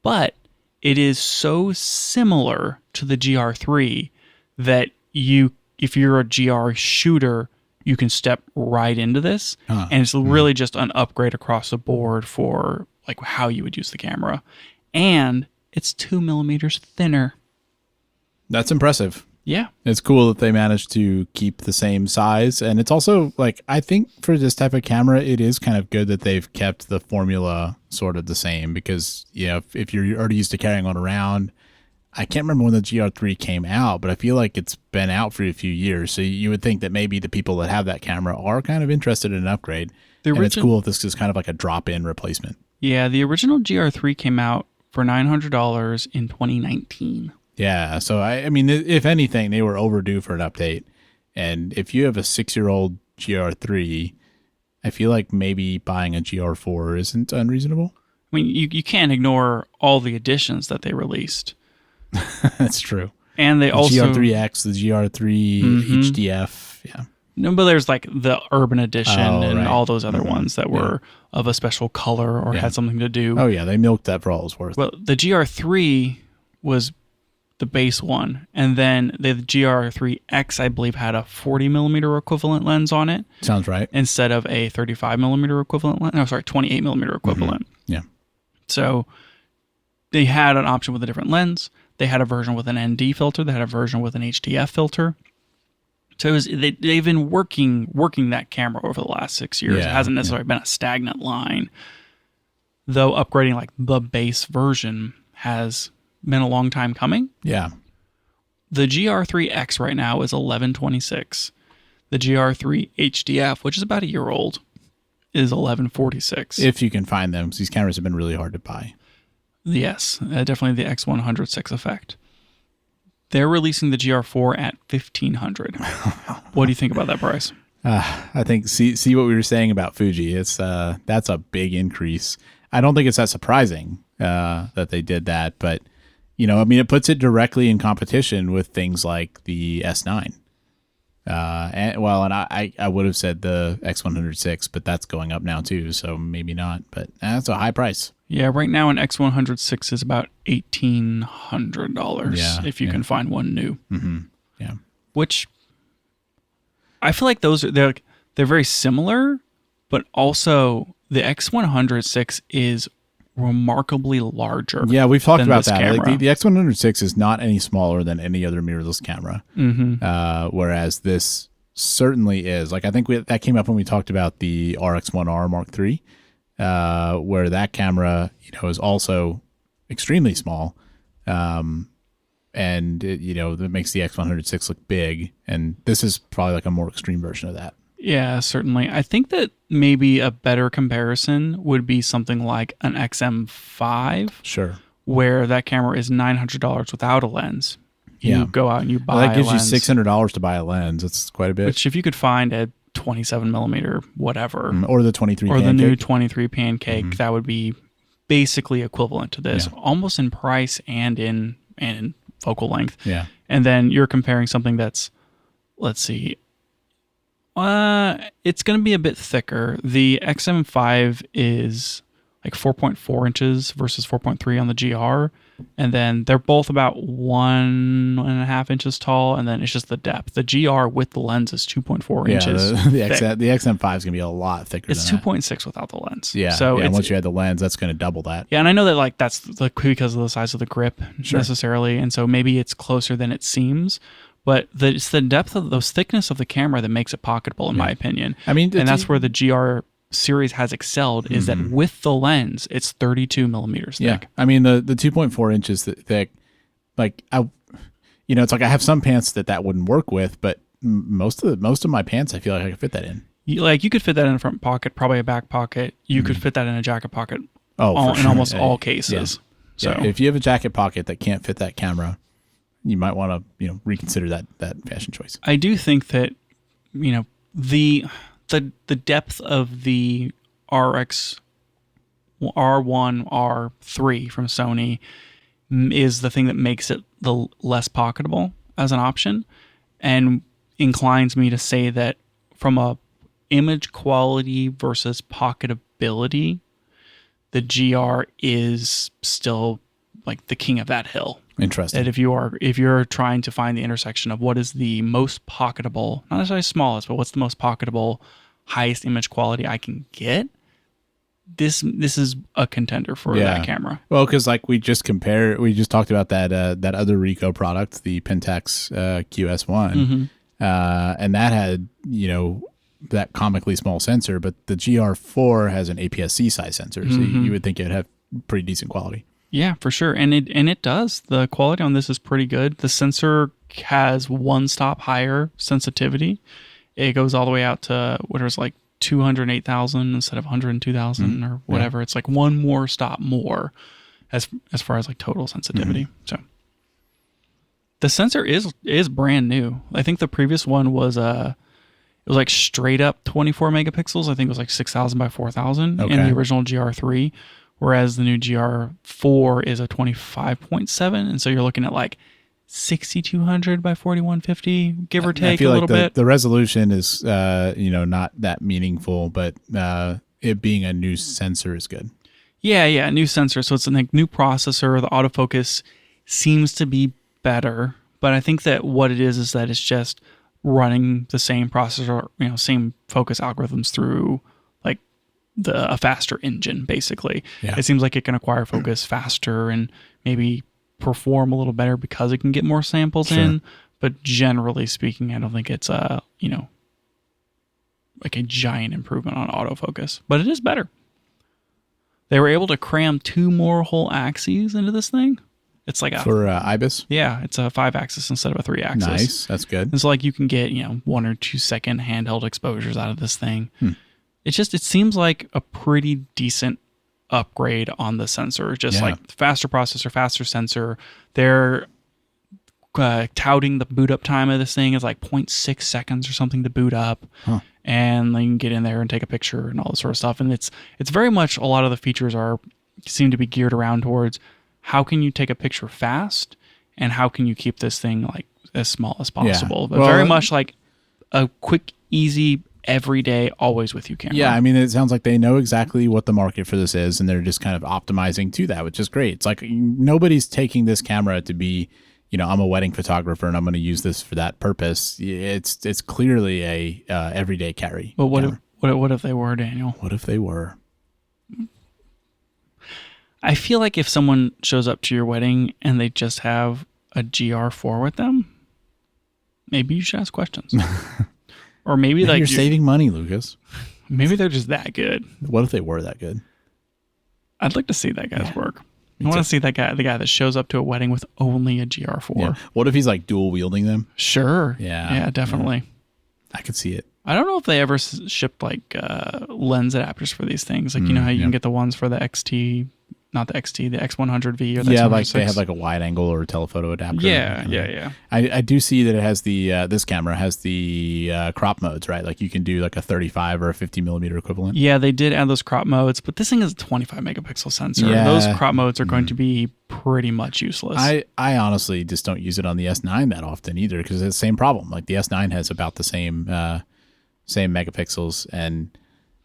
But it is so similar to the GR3 that if you're a GR shooter, you can step right into this. And it's really just an upgrade across the board for like how you would use the camera. And it's 2 millimeters thinner. That's impressive. Yeah. It's cool that they managed to keep the same size. And it's also like, I think for this type of camera, it is kind of good that they've kept the formula sort of the same, because, you know, if you're already used to carrying one around, I can't remember when the GR3 came out, but I feel like it's been out for a few years. So you would think that maybe the people that have that camera are kind of interested in an upgrade. And it's cool if this is kind of like a drop-in replacement. Yeah, the original GR3 came out for $900 in 2019. Yeah, so I mean, if anything, they were overdue for an update. And if you have a 6-year-old GR3, I feel like maybe buying a GR4 isn't unreasonable. I mean, you can't ignore all the additions that they released. That's true. And they also GR3X, the GR3 HDF, yeah. No, but there's like the Urban Edition and right. all those other ones that were of a special color or had something to do. Oh yeah, they milked that for all it was worth. Well, the GR3 was the base one, and then the GR3X, I believe, had a 40 millimeter equivalent lens on it. Sounds right. Instead of a 35 millimeter equivalent lens. No, sorry, 28 millimeter equivalent. Yeah. So they had an option with a different lens. They had a version with an ND filter. They had a version with an HDF filter. So they've been working that camera over the last 6 years. Yeah, It hasn't necessarily been a stagnant line, though upgrading like the base version has been a long time coming. Yeah. The GR3X right now is $1,126. The GR3 HDF, which is about a year old, is $1,146. If you can find them, because these cameras have been really hard to buy. Yes, definitely the X100 effect. They're releasing the GR4 at $1,500. What do you think about that price? I think see what we were saying about Fuji. It's that's a big increase. I don't think it's that surprising that they did that, but you know, I mean, it puts it directly in competition with things like the S9. And I would have said the X106, but that's going up now too, so maybe not. But that's a high price. Yeah, right now an X106 is about $1,800 if you can find one new. Mm-hmm. Yeah, which I feel like they're very similar, but also the X106 is remarkably larger. Yeah, we've talked about that. Like the X106 is not any smaller than any other mirrorless camera, whereas this certainly is. Like I think that came up when we talked about the RX1R Mark III. Where that camera, you know, is also extremely small, and it, you know, that makes the X106 look big. And this is probably like a more extreme version of that. Yeah, certainly. I think that maybe a better comparison would be something like an XM5. Sure. Where that camera is $900 without a lens. You go out and you buy a lens. That gives you $600 to buy a lens. That's quite a bit. Which if you could find a 27 millimeter, whatever. Or the 23 or pancake. the new 23 pancake, that would be basically equivalent to this, almost in price and in and in focal length. Yeah. And then you're comparing something that's, let's see, it's going to be a bit thicker. The XM5 is like 4.4 inches versus 4.3 on the GR. And then they're both about 1.5 inches tall. And then it's just the depth. The GR with the lens is 2.4 inches. The XM5 is going to be a lot thicker. It's 2.6 without the lens. Yeah. So once you add the lens, that's going to double that. Yeah. And I know that like that's like because of the size of the grip necessarily. And so maybe it's closer than it seems. But it's the depth of the thickness of the camera that makes it pocketable, in my opinion. I mean, and that's where the GR series has excelled is that with the lens, it's 32 millimeters thick. Yeah, I mean the 2.4 inches thick, like it's like I have some pants that wouldn't work with, but most of my pants I feel like I could fit that in. You could fit that in a front pocket, probably a back pocket. You could fit that in a jacket pocket. Oh, in almost all cases. Yeah. So if you have a jacket pocket that can't fit that camera, you might want to reconsider that fashion choice. I do think that the depth of the R1 R3 from Sony is the thing that makes it the less pocketable as an option, and inclines me to say that from a image quality versus pocketability, the GR is still like the king of that hill. Interesting. That if you're trying to find the intersection of what is the most pocketable, not necessarily smallest, but what's the most pocketable, highest image quality I can get, this is a contender for that camera. Well, because like we just talked about that other Ricoh product, the Pentax QS1, and that had that comically small sensor, but the GR4 has an APS-C size sensor, so you would think it'd have pretty decent quality. Yeah, for sure. And it does. The quality on this is pretty good. The sensor has one stop higher sensitivity. It goes all the way out to what is like 208,000 instead of 102,000 or whatever. It's like one more stop more as far as like total sensitivity. So the sensor is brand new. I think the previous one was it was like straight up 24 megapixels. I think it was like 6,000 by 4,000 in the original GR3. Whereas the new GR4 is a 25.7, and so you're looking at like 6,200 by 4,150, give or take a little bit. The resolution is, not that meaningful, but it being a new sensor is good. Yeah, new sensor. So it's a new processor. The autofocus seems to be better, but I think that what it is that it's just running the same processor, same focus algorithms through a faster engine, basically. Yeah. It seems like it can acquire focus faster and maybe perform a little better because it can get more samples in. But generally speaking, I don't think it's like a giant improvement on autofocus. But it is better. They were able to cram 2 more whole axes into this thing. It's like for IBIS? Yeah, it's a 5-axis instead of a 3-axis. Nice, that's good. And so like you can get 1 or 2 second handheld exposures out of this thing. It seems like a pretty decent upgrade on the sensor. Just like faster processor, faster sensor. They're touting the boot up time of this thing is like 0.6 seconds or something to boot up. And then you can get in there and take a picture and all this sort of stuff. And it's very much, a lot of the features seem to be geared around towards how can you take a picture fast and how can you keep this thing like as small as possible. But very much like a quick, easy, everyday, always with you camera. Yeah, I mean, it sounds like they know exactly what the market for this is, and they're just kind of optimizing to that, which is great. It's like nobody's taking this camera to be, I'm a wedding photographer and I'm going to use this for that purpose. It's clearly a everyday carry. But what if they were, Daniel? What if they were? I feel like if someone shows up to your wedding and they just have a GR4 with them, maybe you should ask questions. Or maybe like you're saving money, Lucas. Maybe they're just that good. What if they were that good? I'd like to see that guy's work. I want to see the guy that shows up to a wedding with only a GR4. Yeah. What if he's like dual wielding them? Sure. Yeah, definitely. I could see it. I don't know if they ever shipped like lens adapters for these things. Like, how you can get the ones for the XT not the XT, the X100V or the Yeah, X106. like they have like a wide angle or a telephoto adapter. Yeah. I do see that it has this camera has the crop modes, right? Like you can do like a 35 or a 50 millimeter equivalent. Yeah, they did add those crop modes, but this thing is a 25 megapixel sensor. Yeah. Those crop modes are going to be pretty much useless. I honestly just don't use it on the S9 that often either because it's the same problem. Like the S9 has about the same megapixels, and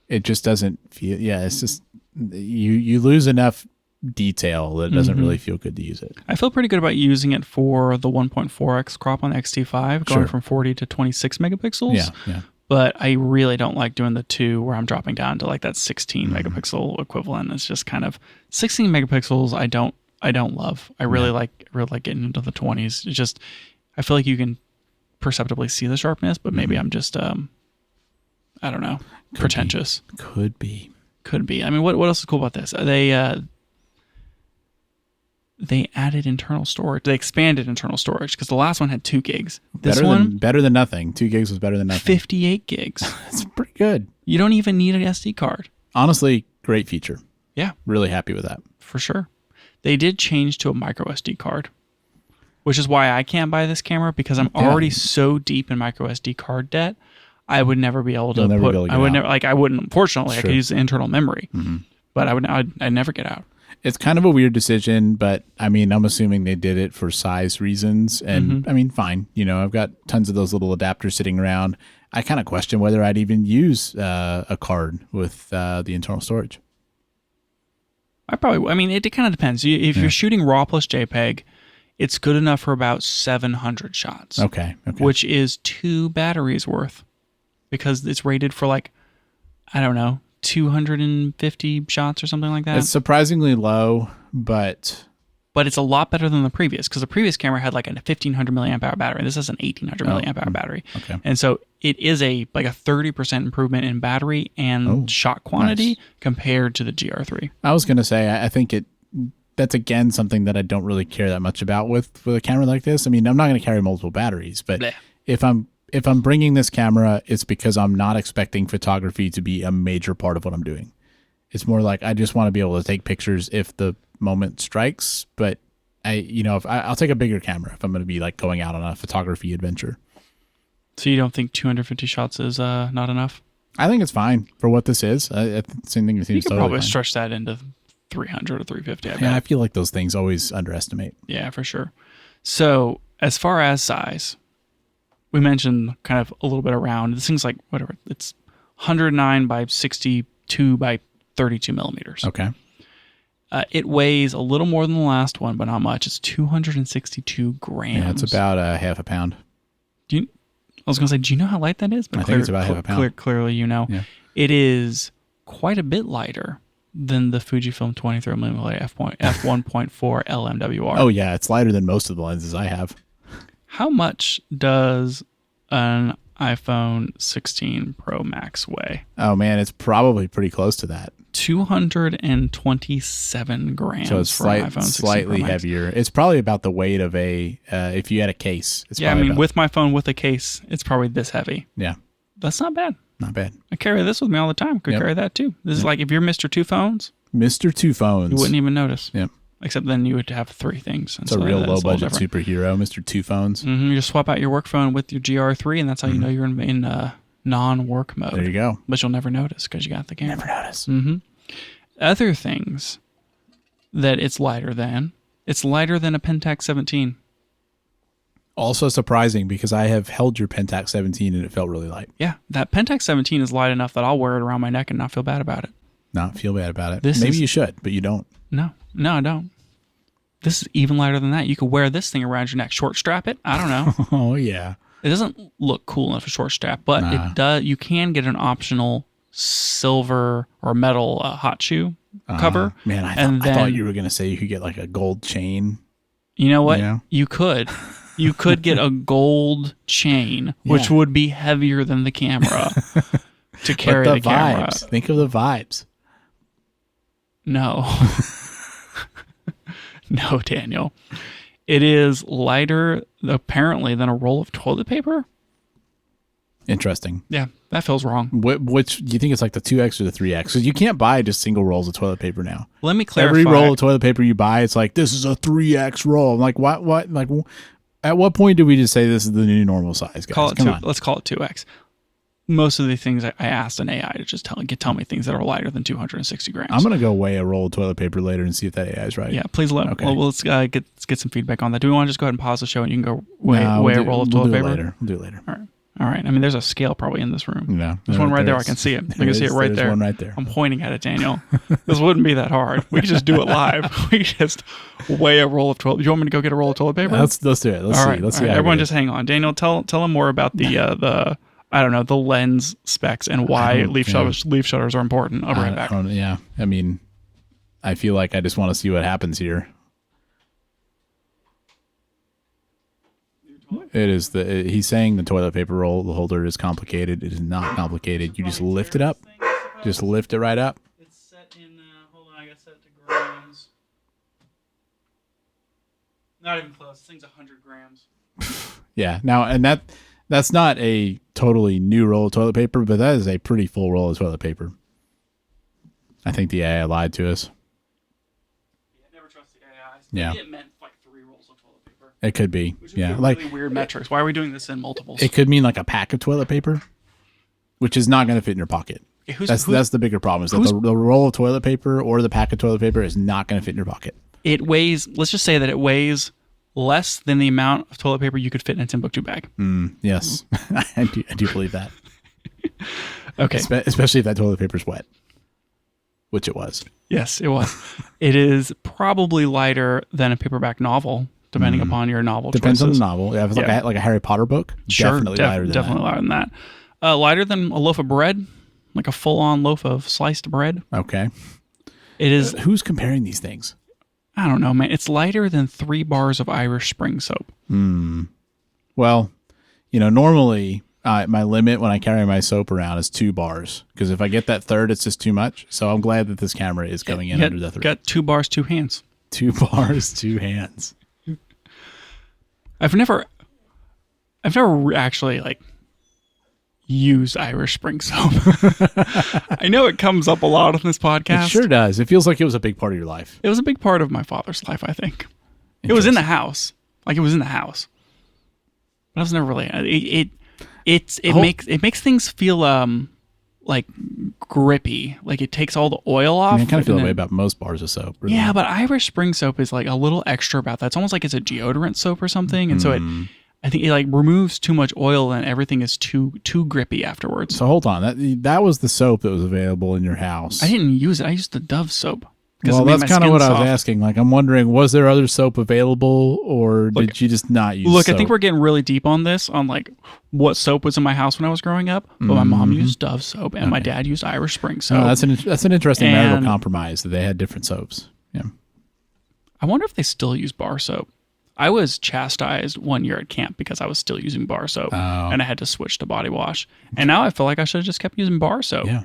it just doesn't feel. Yeah, it's just you lose enough detail that it doesn't really feel good to use it. I feel pretty good about using it for the 1.4x crop on the XT5, going from 40 to 26 megapixels. Yeah. But I really don't like doing the 2 where I'm dropping down to like that 16 megapixel equivalent. It's just kind of 16 megapixels. I don't love. I really like getting into the 20s. It's just I feel like you can perceptibly see the sharpness, but maybe I'm just I don't know, pretentious. Could be. I mean, what else is cool about this? They added internal storage. They expanded internal storage because the last one had 2 gigs. This better than nothing. 2 gigs was better than nothing. 58 gigs. That's pretty good. You don't even need an SD card. Honestly, great feature. Yeah, really happy with that. For sure. They did change to a micro SD card, which is why I can't buy this camera because I'm already so deep in micro SD card debt. I would never be able to I wouldn't. Unfortunately, I could use the internal memory, but I'd never get out. It's kind of a weird decision, but I mean, I'm assuming they did it for size reasons, and I mean, fine. You know, I've got tons of those little adapters sitting around. I kind of question whether I'd even use a card with the internal storage. I mean, it kind of depends. If you're shooting RAW plus JPEG, it's good enough for about 700 shots. Okay. Which is 2 batteries worth, because it's rated for like, I don't know, 250 shots or something like that. It's surprisingly low, but it's a lot better than the previous, because the previous camera had like a 1500 milliamp hour battery. This has an 1800 milliamp hour battery. Okay. And so it is a 30% improvement in battery and shot quantity compared to the GR3. I was going to say, I think that's again something that I don't really care that much about with a camera like this. I mean, I'm not going to carry multiple batteries, but if I'm bringing this camera, it's because I'm not expecting photography to be a major part of what I'm doing. It's more like I just want to be able to take pictures if the moment strikes. But I'll take a bigger camera if I'm going to be like going out on a photography adventure. So you don't think 250 shots is not enough? I think it's fine for what this is. Same thing. You could probably stretch that into 300 or 350. I feel like those things always underestimate. Yeah, for sure. So as far as size, we mentioned kind of a little bit around. This thing's like, whatever, it's 109 by 62 by 32 millimeters. Okay. It weighs a little more than the last one, but not much. It's 262 grams. Yeah, it's about half a pound. I was going to say, do you know how light that is? But I think it's about half a pound. Clearly, you know. Yeah. It is quite a bit lighter than the Fujifilm 23mm f1.4 LMWR. Oh, yeah. It's lighter than most of the lenses I have. How much does an iPhone 16 Pro Max weigh? Oh, man. It's probably pretty close to that. 227 grams. So it's slightly heavier. It's probably about the weight of if you had a case. With my phone with a case, it's probably this heavy. Yeah. That's not bad. Not bad. I carry this with me all the time. Could carry that too. This is like if you're Mr. Two Phones. Mr. Two Phones. You wouldn't even notice. Yep. Except then you would have 3 things. It's a real low-budget superhero, Mr. Two Phones. Mm-hmm. You just swap out your work phone with your GR3, and that's how you know you're in non-work mode. There you go. But you'll never notice because you got the camera. Never notice. Mm-hmm. Other things that it's lighter than a Pentax 17. Also surprising because I have held your Pentax 17 and it felt really light. Yeah, that Pentax 17 is light enough that I'll wear it around my neck and not feel bad about it. Not feel bad about it. Maybe you should, but you don't. No, I don't. This is even lighter than that. You could wear this thing around your neck, short strap it. I don't know. Oh, yeah. It doesn't look cool enough for short strap, but it does. You can get an optional silver or metal hot shoe cover. Man, I thought you were going to say you could get like a gold chain. You know what? Yeah. You could. You could get a gold chain, which would be heavier than the camera to carry the camera. Think of the vibes. No. No, Daniel. It is lighter, apparently, than a roll of toilet paper. Interesting. Yeah, that feels wrong. Which do you think it's like the 2X or the 3X? Because you can't buy just single rolls of toilet paper now. Let me clarify. Every roll of toilet paper you buy, it's like, this is a 3X roll. I'm like, what? Like, at what point do we just say this is the new normal size, guys? Let's call it 2X. Most of the things I asked an AI to just tell me things that are lighter than 260 grams. I'm gonna go weigh a roll of toilet paper later and see if that AI is right. Yeah, please let. Okay. Well, let's get some feedback on that. Do we want to just go ahead and pause the show and you can go weigh a roll of toilet paper? We'll do it later. All right. I mean, there's a scale probably in this room. No, there's one right there. I can see it. I can see it right there. There's one right there. I'm pointing at it, Daniel. This wouldn't be that hard. We could just do it live. We could just weigh a roll of toilet. Do you want me to go get a roll of toilet paper? Let's do it. Let's see. Let's see. Everyone, just hang on. Daniel, tell them more about the I don't know, the lens specs and why leaf shutters are important. I'll be right back. Yeah. I mean, I feel like I just want to see what happens here. It is he's saying the toilet paper roll holder is complicated. It is not complicated. You just lift it up. Just lift it right up. It's set in, hold on, I got set to grams. Not even close. This thing's 100 grams. Yeah. Now, and that's not a totally new roll of toilet paper, but that is a pretty full roll of toilet paper. I think the AI lied to us. Yeah, never trust the AI. Yeah. It meant like 3 rolls of toilet paper. It could be. Which would be really weird metrics. Why are we doing this in multiples? It could mean like a pack of toilet paper, which is not going to fit in your pocket. That's the bigger problem, is that the roll of toilet paper or the pack of toilet paper is not going to fit in your pocket. It weighs, let's just say that it weighs less than the amount of toilet paper you could fit in a Timbuktu bag. Yes, I do believe that. Okay. Especially if that toilet paper is wet, which it was. Yes, it was. It is probably lighter than a paperback novel, depending upon your novel Depends choices. on the novel. Yeah, if it's like a Harry Potter book, sure, definitely lighter than that. Lighter than a loaf of bread, like a full-on loaf of sliced bread. Okay. It is. Who's comparing these things? I don't know, man. It's lighter than 3 bars of Irish Spring soap. Well, normally my limit when I carry my soap around is 2 bars, because if I get that third, it's just too much. So I'm glad that this camera is going in under the 3. Got 2 bars, 2 hands. 2 bars, 2 hands. I've never actually used Irish Spring soap. I know it comes up a lot on this podcast. It sure does. It feels like it was a big part of your life. It was a big part of my father's life, I think. It was in the house. It was in the house. But I was never really it makes things feel like grippy. Like it takes all the oil off. I kind of feel that way about most bars of soap. Really. Yeah, but Irish Spring soap is like a little extra about that. It's almost like it's a deodorant soap or something. And so I think it removes too much oil and everything is too grippy afterwards. So hold on, that was the soap that was available in your house. I didn't use it. I used the Dove soap. Well, that's kind of what I was asking. I'm wondering, was there other soap available, or did you just not use soap? I think we're getting really deep on this, on what soap was in my house when I was growing up. But my mom used Dove soap, and my dad used Irish Spring soap. Oh, that's an interesting marital compromise, that they had different soaps. Yeah. I wonder if they still use bar soap. I was chastised one year at camp because I was still using bar soap, and I had to switch to body wash. And now I feel like I should have just kept using bar soap. Yeah.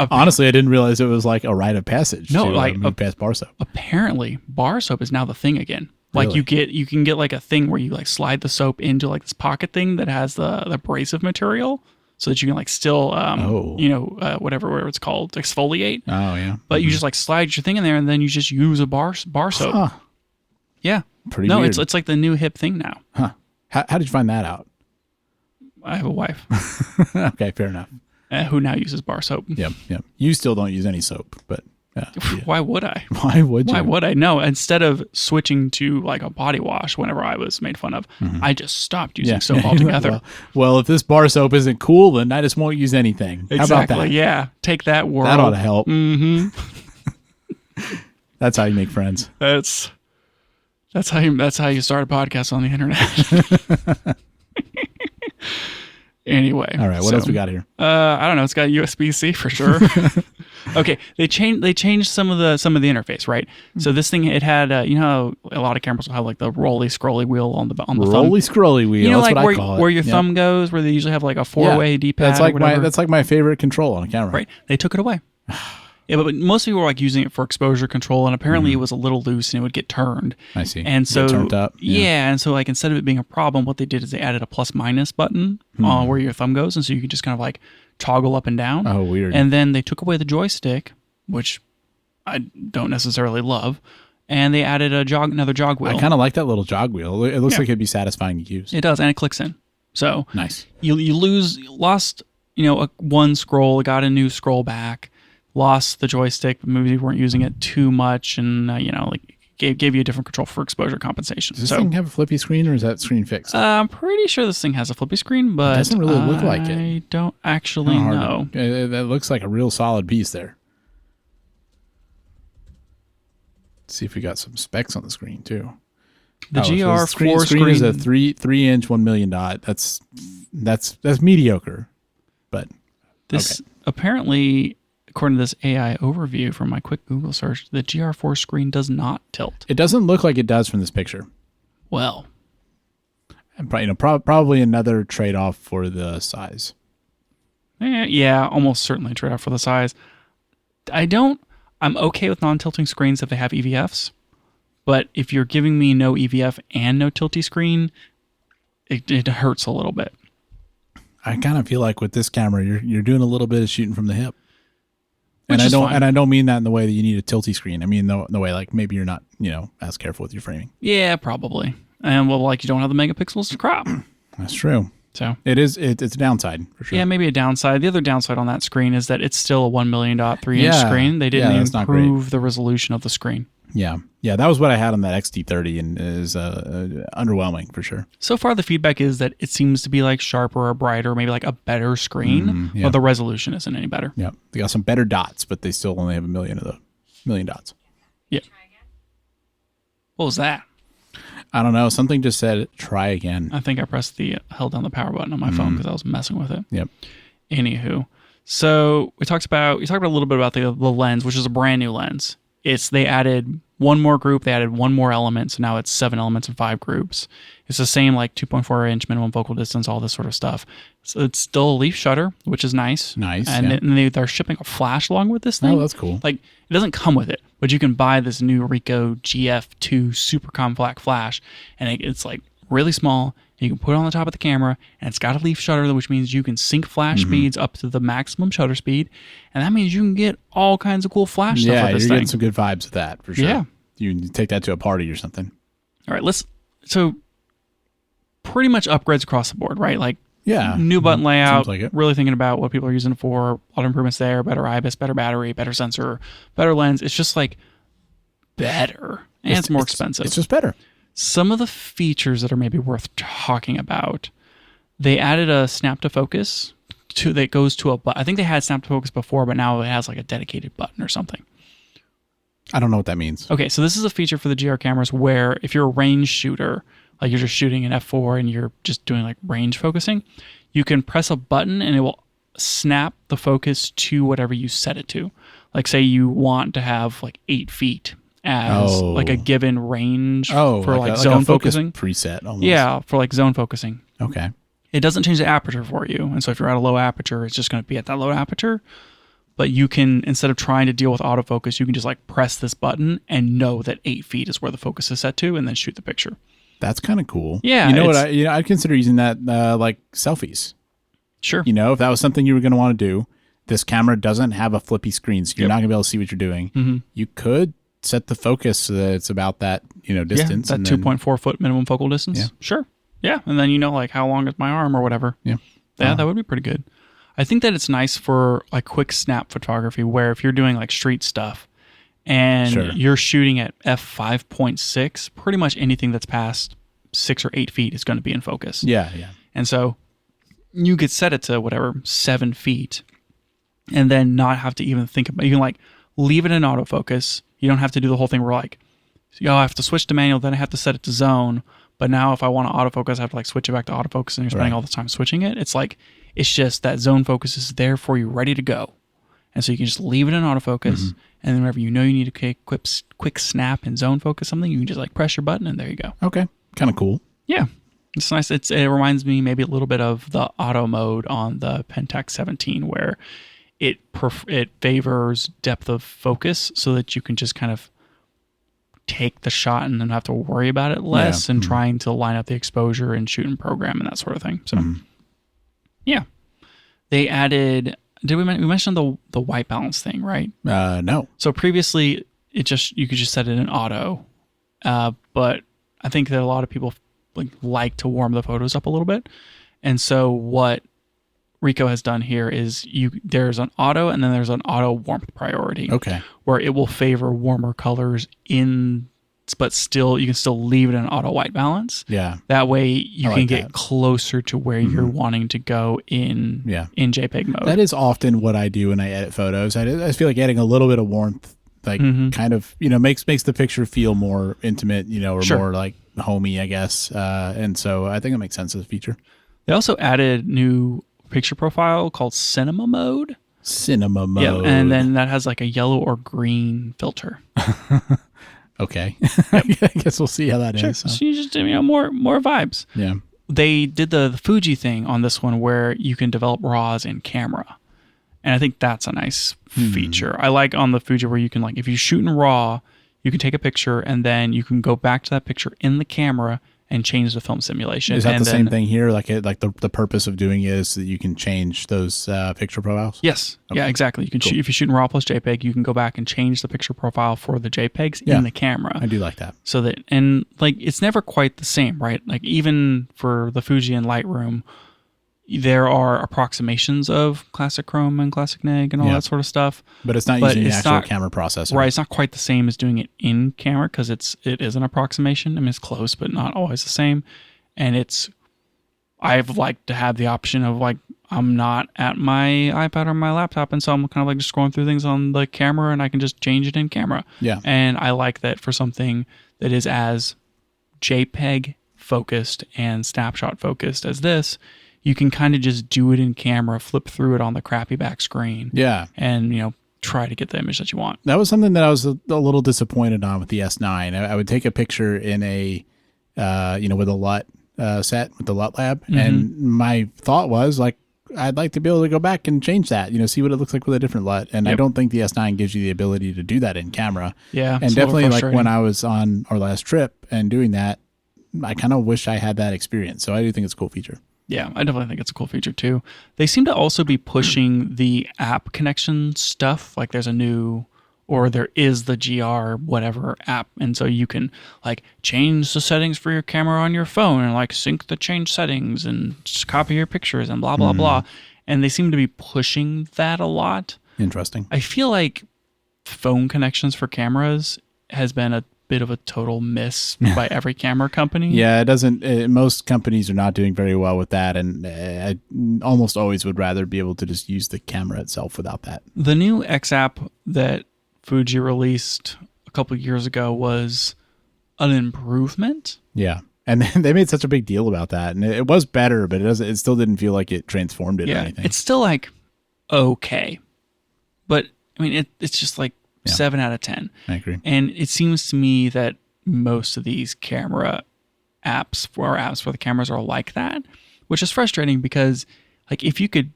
Honestly, I didn't realize it was like a rite of passage. No, to move past bar soap. Apparently, bar soap is now the thing again. Really? You can get a thing where you slide the soap into this pocket thing that has the abrasive material, so that you can still whatever it's called, exfoliate. Oh yeah. But you just slide your thing in there, and then you just use a bar soap. Huh. Yeah. Pretty weird. It's like the new hip thing now. Huh. How did you find that out? I have a wife. Okay, fair enough. Who now uses bar soap. Yep. You still don't use any soap, but why would I? Why would you? Why would I? No, instead of switching to a body wash whenever I was made fun of, I just stopped using soap altogether. well, if this bar soap isn't cool, then I just won't use anything. Exactly. How about that? Yeah. Take that, world. That ought to help. Mm-hmm. That's how you make friends. That's how you start a podcast on the internet. Anyway. All right. What else we got here? I don't know. It's got USB-C for sure. Okay. They changed some of the interface, right? So this thing, it had a lot of cameras will have the rolly scrolly wheel on the thumb. Rolly scrolly wheel. That's what I call it. Where your thumb goes, where they usually have a 4-way D-pad. That's like my favorite control on a camera. Right. They took it away. Yeah, but most people were like using it for exposure control, and apparently it was a little loose and it would get turned. I see. And so, Get turned up. yeah, and so like instead of it being a problem, what they did is they added a plus minus button where your thumb goes, and so you can just kind of like toggle up and down. Oh, weird. And then they took away the joystick, which I don't necessarily love, and they added another jog wheel. I kind of like that little jog wheel. It looks like it'd be satisfying to use. It does, and it clicks in. So Nice. you lost one scroll, got a new scroll back, lost the joystick, maybe you weren't using it too much, and like gave you a different control for exposure compensation. Does this thing have a flippy screen, or is that screen fixed? I'm pretty sure this thing has a flippy screen, but It doesn't really look like it. I don't actually know. That looks like a real solid piece there. Let's see if we got some specs on the screen too. The GR4 screen is a 3-inch 1 million dot. That's mediocre, but this apparently, according to this AI overview from my quick Google search, the GR4 screen does not tilt. it doesn't look like it does from this picture. Well, And probably another trade-off for the size. yeah, almost certainly a trade-off for the size. I'm okay with non-tilting screens if they have EVFs, but if you're giving me no EVF and no tilty screen, it hurts a little bit. I kind of feel like with this camera, you're doing a little bit of shooting from the hip. Which is fine. And I don't mean that in the way that you need a tilty screen. I mean the way like maybe you're not as careful with your framing. Yeah, probably. And well, like you don't have the megapixels to crop. That's true. So it's a downside for sure. yeah, maybe a downside. The other downside on that screen is that it's still a 1 million dot 3-inch screen. They didn't improve the resolution of the screen. Yeah, that was what I had on that XT30, and it is underwhelming for sure. So far, the feedback is that it seems to be like sharper or brighter, maybe like a better screen, but the resolution isn't any better. Yeah, they got some better dots, but they still only have 1 million of the million dots. Yeah. What was that? I don't know. Something just said try again. I think I held down the power button on my phone because I was messing with it. Yep. Anywho, so we talked about a little bit about the lens, which is a brand new lens. They added one more group, they added one more element, so now it's 7 elements and 5 groups. It's the same like 2.4-inch minimum focal distance, all this sort of stuff. So it's still a leaf shutter, which is nice. Nice. And they're shipping a flash along with this thing. Oh, that's cool. Like it doesn't come with it, but you can buy this new Ricoh GF2 super compact flash, and it's like really small. You can put it on the top of the camera, and it's got a leaf shutter, which means you can sync flash speeds up to the maximum shutter speed, and that means you can get all kinds of cool flash stuff with this you're thing. getting some good vibes with that for sure. Yeah. You can take that to a party or something. All right, so pretty much upgrades across the board, right? Like new button layout, like it. really thinking about what people are using it for, a lot of improvements there, better IBIS, better battery, better sensor, better lens. It's just like better, and it's more expensive. It's just better. Some of the features that are maybe worth talking about, they added a snap to focus that goes to a button. I think they had snap to focus before, but now it has like a dedicated button or something. I don't know what that means. Okay, so this is a feature for the GR cameras where if you're a range shooter, like you're just shooting an f4 and you're just doing like range focusing, you can press a button and it will snap the focus to whatever you set it to. Like say you want to have like 8 feet as like a given range for like zone focusing preset almost. Yeah, for like zone focusing. Okay. It doesn't change the aperture for you. And so if you're at a low aperture, it's just going to be at that low aperture. But you can, instead of trying to deal with autofocus, you can just like press this button and know that 8 feet is where the focus is set to and then shoot the picture. That's kind of cool. Yeah. You know what? I'd consider using that like selfies. Sure. If that was something you were going to want to do, this camera doesn't have a flippy screen, so you're not going to be able to see what you're doing. Mm-hmm. You could set the focus so that it's about that, distance. Yeah, that 2.4 foot minimum focal distance. Yeah. Sure. Yeah. And then like how long is my arm or whatever. Yeah. Yeah, that would be pretty good. I think that it's nice for like quick snap photography where if you're doing like street stuff and you're shooting at f5.6, pretty much anything that's past 6 or 8 feet is going to be in focus. Yeah. And so you could set it to whatever, 7 feet and then not have to even think about it. You can like leave it in autofocus. You don't have to do the whole thing where like, I have to switch to manual, then I have to set it to zone. But now if I want to autofocus, I have to like switch it back to autofocus and you're spending all the time switching it. It's like, it's just that zone focus is there for you, ready to go. And so you can just leave it in autofocus. And then whenever you need to quick snap and zone focus something, you can just like press your button and there you go. Okay. Kind of cool. Yeah. It's nice. It reminds me maybe a little bit of the auto mode on the Pentax 17 where it favors depth of focus so that you can just kind of take the shot and then have to worry about it less and trying to line up the exposure and shoot and program and that sort of thing. So yeah, they added, we mention the white balance thing, right? No. So previously you could just set it in auto. But I think that a lot of people like to warm the photos up a little bit. And so what Ricoh has done here is there's an auto and then there's an auto warmth priority. Okay. Where it will favor warmer colors but still you can still leave it in auto white balance. Yeah. That way you can get that. closer to where you're wanting to go in JPEG mode. That is often what I do when I edit photos. I feel like adding a little bit of warmth kind of, makes the picture feel more intimate, or more like homey, I guess. And so I think it makes sense as a feature. They also added new picture profile called cinema mode. Cinema mode. Yeah, and then that has like a yellow or green filter. Okay. I guess we'll see how that is. So you just, more vibes. Yeah. They did the Fuji thing on this one where you can develop RAWs in camera. And I think that's a nice feature. I like on the Fuji where you can, if you shoot in RAW, you can take a picture and then you can go back to that picture in the camera and change the film simulation. Is that the same thing here? The purpose of doing it is so that you can change those picture profiles? Yes. Okay. Yeah, exactly. You can shoot, if you shoot in RAW plus JPEG, you can go back and change the picture profile for the JPEGs in the camera. I do like that. So that, and it's never quite the same, right? Even for the Fuji and Lightroom, there are approximations of classic chrome and classic neg and all that sort of stuff. But it's not using the actual camera processor. Right. It's not quite the same as doing it in camera because it is an approximation. I mean, it's close, but not always the same. And I've liked to have the option of I'm not at my iPad or my laptop. And so I'm kind of just scrolling through things on the camera and I can just change it in camera. Yeah. And I like that for something that is as JPEG focused and snapshot focused as this. You can kind of just do it in camera, flip through it on the crappy back screen. Yeah. And, try to get the image that you want. That was something that I was a little disappointed on with the S9. I would take a picture in a, with a LUT set, with the LUT lab. And my thought was I'd like to be able to go back and change that, see what it looks like with a different LUT. And I don't think the S9 gives you the ability to do that in camera. Yeah. And definitely when I was on our last trip and doing that, I kind of wish I had that experience. So I do think it's a cool feature. Yeah, I definitely think it's a cool feature too. They seem to also be pushing the app connection stuff. There is the GR whatever app. And so you can change the settings for your camera on your phone and sync the change settings and just copy your pictures and blah, blah, blah. And they seem to be pushing that a lot. Interesting. I feel like phone connections for cameras has been a bit of a total miss by every camera company. Yeah, it doesn't. Most companies are not doing very well with that, and I almost always would rather be able to just use the camera itself without that. The new X app that Fuji released a couple of years ago was an improvement. Yeah, and they made such a big deal about that, and it was better, but it still didn't feel like it transformed it or anything. It's still okay, but I mean it's just 7 out of 10. I agree. And it seems to me that most of these camera apps for the cameras are like that, which is frustrating because if you could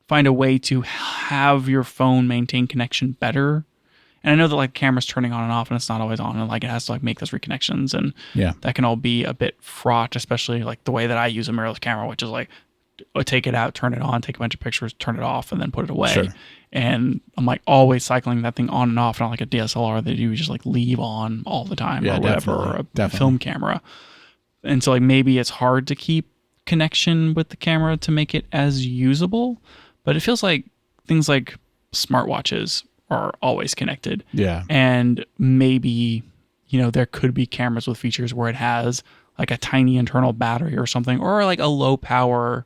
find a way to have your phone maintain connection better, and I know that camera's turning on and off and it's not always on and it has to make those reconnections and that can all be a bit fraught, especially the way that I use a mirrorless camera, which is take it out, turn it on, take a bunch of pictures, turn it off, and then put it away. Sure. And I'm always cycling that thing on and off, not like a DSLR that you just leave on all the time or whatever, or a film camera. And so maybe it's hard to keep connection with the camera to make it as usable, but it feels like things like smartwatches are always connected. Yeah. And maybe, there could be cameras with features where it has a tiny internal battery or something, or a low power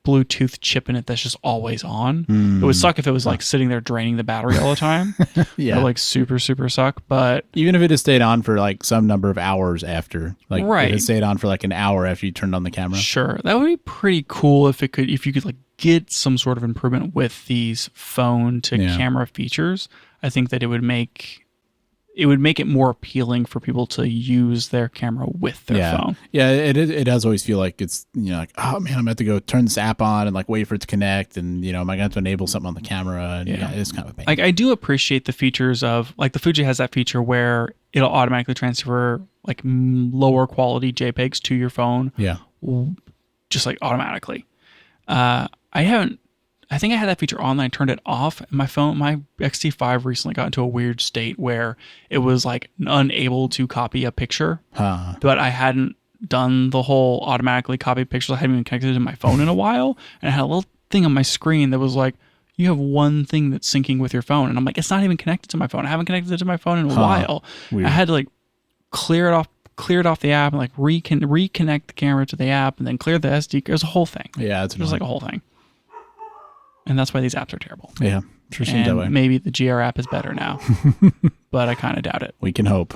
Bluetooth chip in it that's just always on. It would suck if it was sitting there draining the battery all the time. Yeah. It would super, super suck. But even if it had stayed on for some number of hours after, right. If it stayed on for an hour after you turned on the camera. Sure. That would be pretty cool if you could get some sort of improvement with these phone to camera features. I think that it would make it would make it more appealing for people to use their camera with their phone. Yeah, it does always feel like it's, like, oh man, I'm going to have to go turn this app on and like wait for it to connect, and am I going to have to enable something on the camera? And it's kind of a pain. Like, I do appreciate the features of, like, the Fuji has that feature where it'll automatically transfer like lower quality JPEGs to your phone. Yeah. Just like automatically. I think I had that feature on and I turned it off. And my XT5 recently got into a weird state where it was like unable to copy a picture. But I hadn't done the whole automatically copy pictures. I hadn't even connected it to my phone in a while. And I had a little thing on my screen that was like, you have one thing that's syncing with your phone. And I'm like, it's not even connected to my phone. I haven't connected it to my phone in a while. Weird. I had to like clear it off the app and like reconnect the camera to the app and then clear the SD. It was a whole thing. Yeah, it's like a whole thing. And that's why these apps are terrible. Yeah, sure seems that way. Maybe the GR app is better now, but I kind of doubt it. We can hope.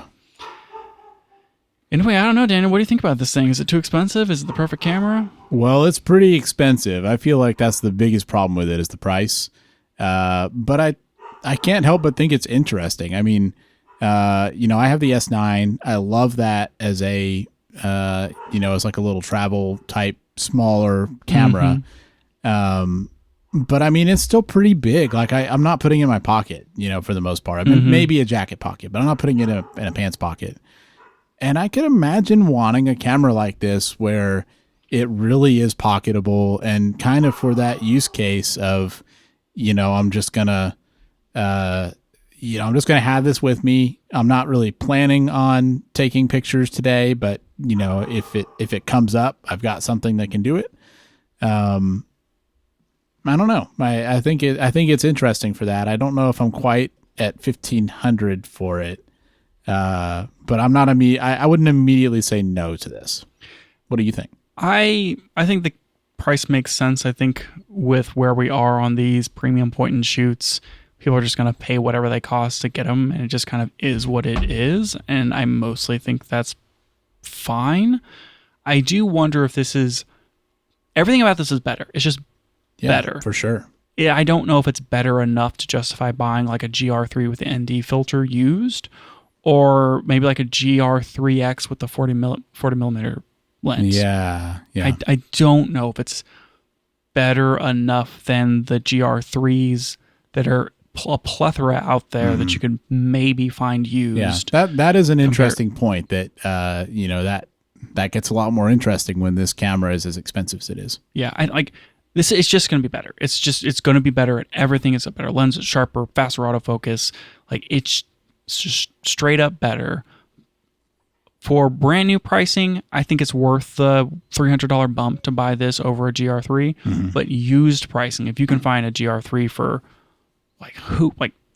Anyway, I don't know, Daniel. What do you think about this thing? Is it too expensive? Is it the perfect camera? Well, it's pretty expensive. I feel like that's the biggest problem with it is the price. But I can't help but think it's interesting. I mean, I have the S9. I love that as a, as like a little travel type smaller camera. But I mean, it's still pretty big. Like I'm not putting it in my pocket, for the most part. I mean, maybe a jacket pocket, but I'm not putting it in a pants pocket. And I could imagine wanting a camera like this where it really is pocketable and kind of for that use case of, I'm just gonna have this with me. I'm not really planning on taking pictures today, but if it comes up, I've got something that can do it. I don't know. I think it's interesting for that. I don't know if I'm quite at 1,500 for it, but I'm not. I wouldn't immediately say no to this. What do you think? I think the price makes sense. I think with where we are on these premium point and shoots, people are just going to pay whatever they cost to get them, and it just kind of is what it is. And I mostly think that's fine. I do wonder if everything about this is better. It's just better for sure. Yeah, I don't know if it's better enough to justify buying like a GR3 with the ND filter used, or maybe like a GR3X with the 40 millimeter lens. Yeah. I don't know if it's better enough than the GR3s that are a plethora out there that you could maybe find used. Yeah, that is an interesting point. That that gets a lot more interesting when this camera is as expensive as it is. Yeah, I like. This is just going to be better. It's going to be better at everything. It's a better lens. It's sharper, faster autofocus. Like it's just straight up better. For brand new pricing, I think it's worth the $300 bump to buy this over a GR3. But used pricing, if you can find a GR3 for like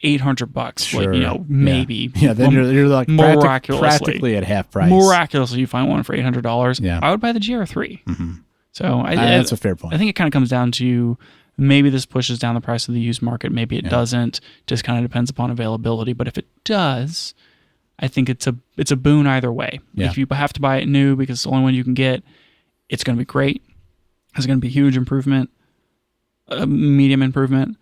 $800, sure. Maybe. Yeah, then you're like practically at half price. Miraculously, you find one for $800. Yeah. I would buy the GR3. So that's a fair point. I think it kind of comes down to maybe this pushes down the price of the used market. Maybe it doesn't. Just kind of depends upon availability. But if it does, I think it's a boon either way. Yeah. If you have to buy it new because it's the only one you can get, it's going to be great. It's going to be a huge improvement, a medium improvement.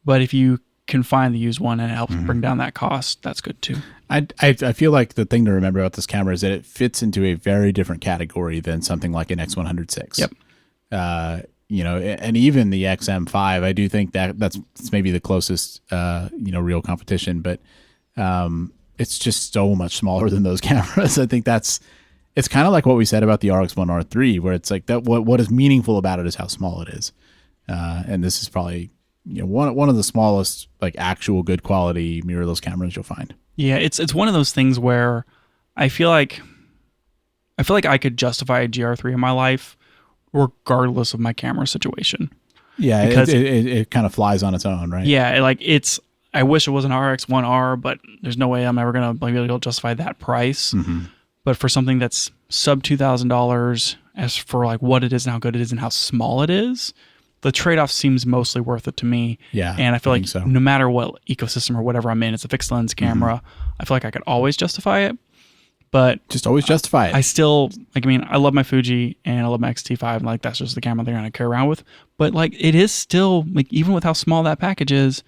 But if you can find the used one and it helps bring down that cost, that's good too. I feel like the thing to remember about this camera is that it fits into a very different category than something like an X100VI. Yep. And even the XM5, I do think that's maybe the closest, real competition, but it's just so much smaller than those cameras. I think it's kind of like what we said about the RX1 R3, where it's like that. What is meaningful about it is how small it is. And this is probably, one of the smallest, like actual good quality mirrorless cameras you'll find. Yeah, it's one of those things where I feel like I could justify a GR3 in my life regardless of my camera situation. Yeah, because it kind of flies on its own, right? Yeah, I wish it was an RX1R, but there's no way I'm ever going to be able to justify that price. But for something that's sub $2,000, as for like what it is and how good it is and how small it is, the trade-off seems mostly worth it to me. Yeah, and I feel like so. No matter what ecosystem or whatever I'm in, it's a fixed lens camera. I feel like I could always justify it, but just always justify it. I still I love my Fuji and I love my XT5, and like that's just the camera they're gonna carry around with. But like it is still like even with how small that package is,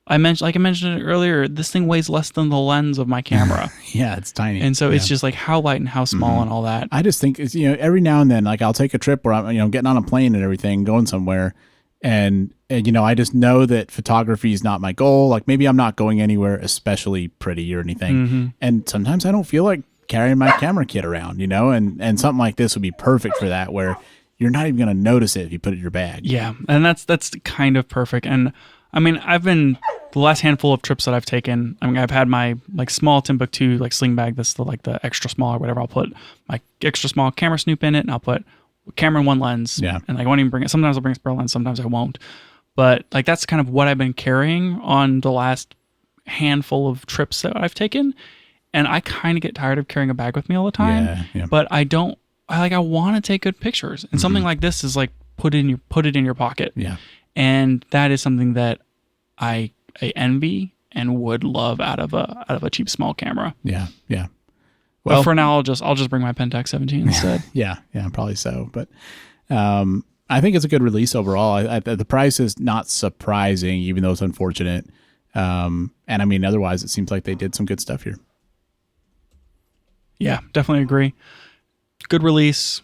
I mentioned it earlier, this thing weighs less than the lens of my camera. Yeah, it's tiny. And so it's just like how light and how small and all that. I just think it's, every now and then, like I'll take a trip where I'm, getting on a plane and everything, going somewhere. And I just know that photography is not my goal. Like maybe I'm not going anywhere especially pretty or anything. And sometimes I don't feel like carrying my camera kit around, and something like this would be perfect for that, where you're not even going to notice it if you put it in your bag. Yeah. And that's kind of perfect. And I mean, the last handful of trips that I've taken, I mean, I've had my like small Timbuktu like sling bag, that's the extra small or whatever. I'll put my extra small camera snoop in it, and I'll put camera and one lens. Yeah. And I won't even bring it. Sometimes I'll bring a spare lens, sometimes I won't. But like that's kind of what I've been carrying on the last handful of trips that I've taken. And I kind of get tired of carrying a bag with me all the time. Yeah. But I want to take good pictures. And something like this is like put it in your pocket. Yeah. And that is something that I envy and would love out of a cheap small camera. Yeah. Well, but for now, I'll just bring my Pentax 17 instead. Yeah, probably so. But I think it's a good release overall. The price is not surprising, even though it's unfortunate. And I mean, otherwise, it seems like they did some good stuff here. Yeah, definitely agree. Good release.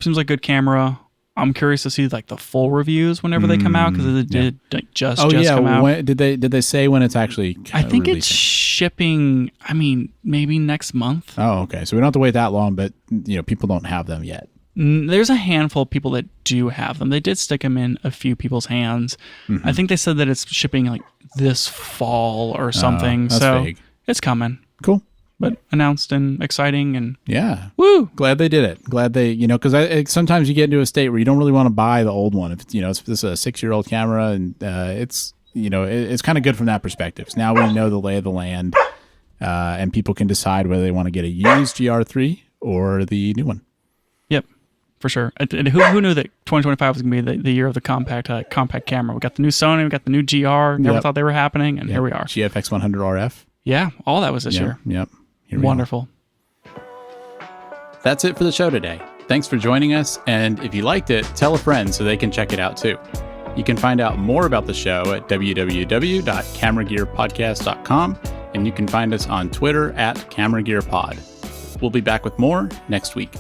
Seems like good camera. I'm curious to see like the full reviews whenever they come out, because it did just come out. When, did they say when it's actually? I think releasing? It's shipping. I mean, maybe next month. Oh, okay. So we don't have to wait that long, but people don't have them yet. There's a handful of people that do have them. They did stick them in a few people's hands. I think they said that it's shipping like this fall or something. That's so vague. It's coming. Cool. But announced and exciting, and woo! Glad they did it. Glad they, because sometimes you get into a state where you don't really want to buy the old one. If it's this is a 6-year-old camera, and it's it's kind of good from that perspective. So now we know the lay of the land, and people can decide whether they want to get a used GR3 or the new one. Yep, for sure. And who knew that 2025 was going to be the year of the compact camera? We got the new Sony, we got the new GR. Never thought they were happening, and here we are. GFX 100 RF. Yeah, all that was this year. Yep. Wonderful. That's it for the show today. Thanks for joining us, and if you liked it, tell a friend so they can check it out too. You can find out more about the show at www.cameragearpodcast.com, and you can find us on Twitter @CameraGearPod. We'll be back with more next week.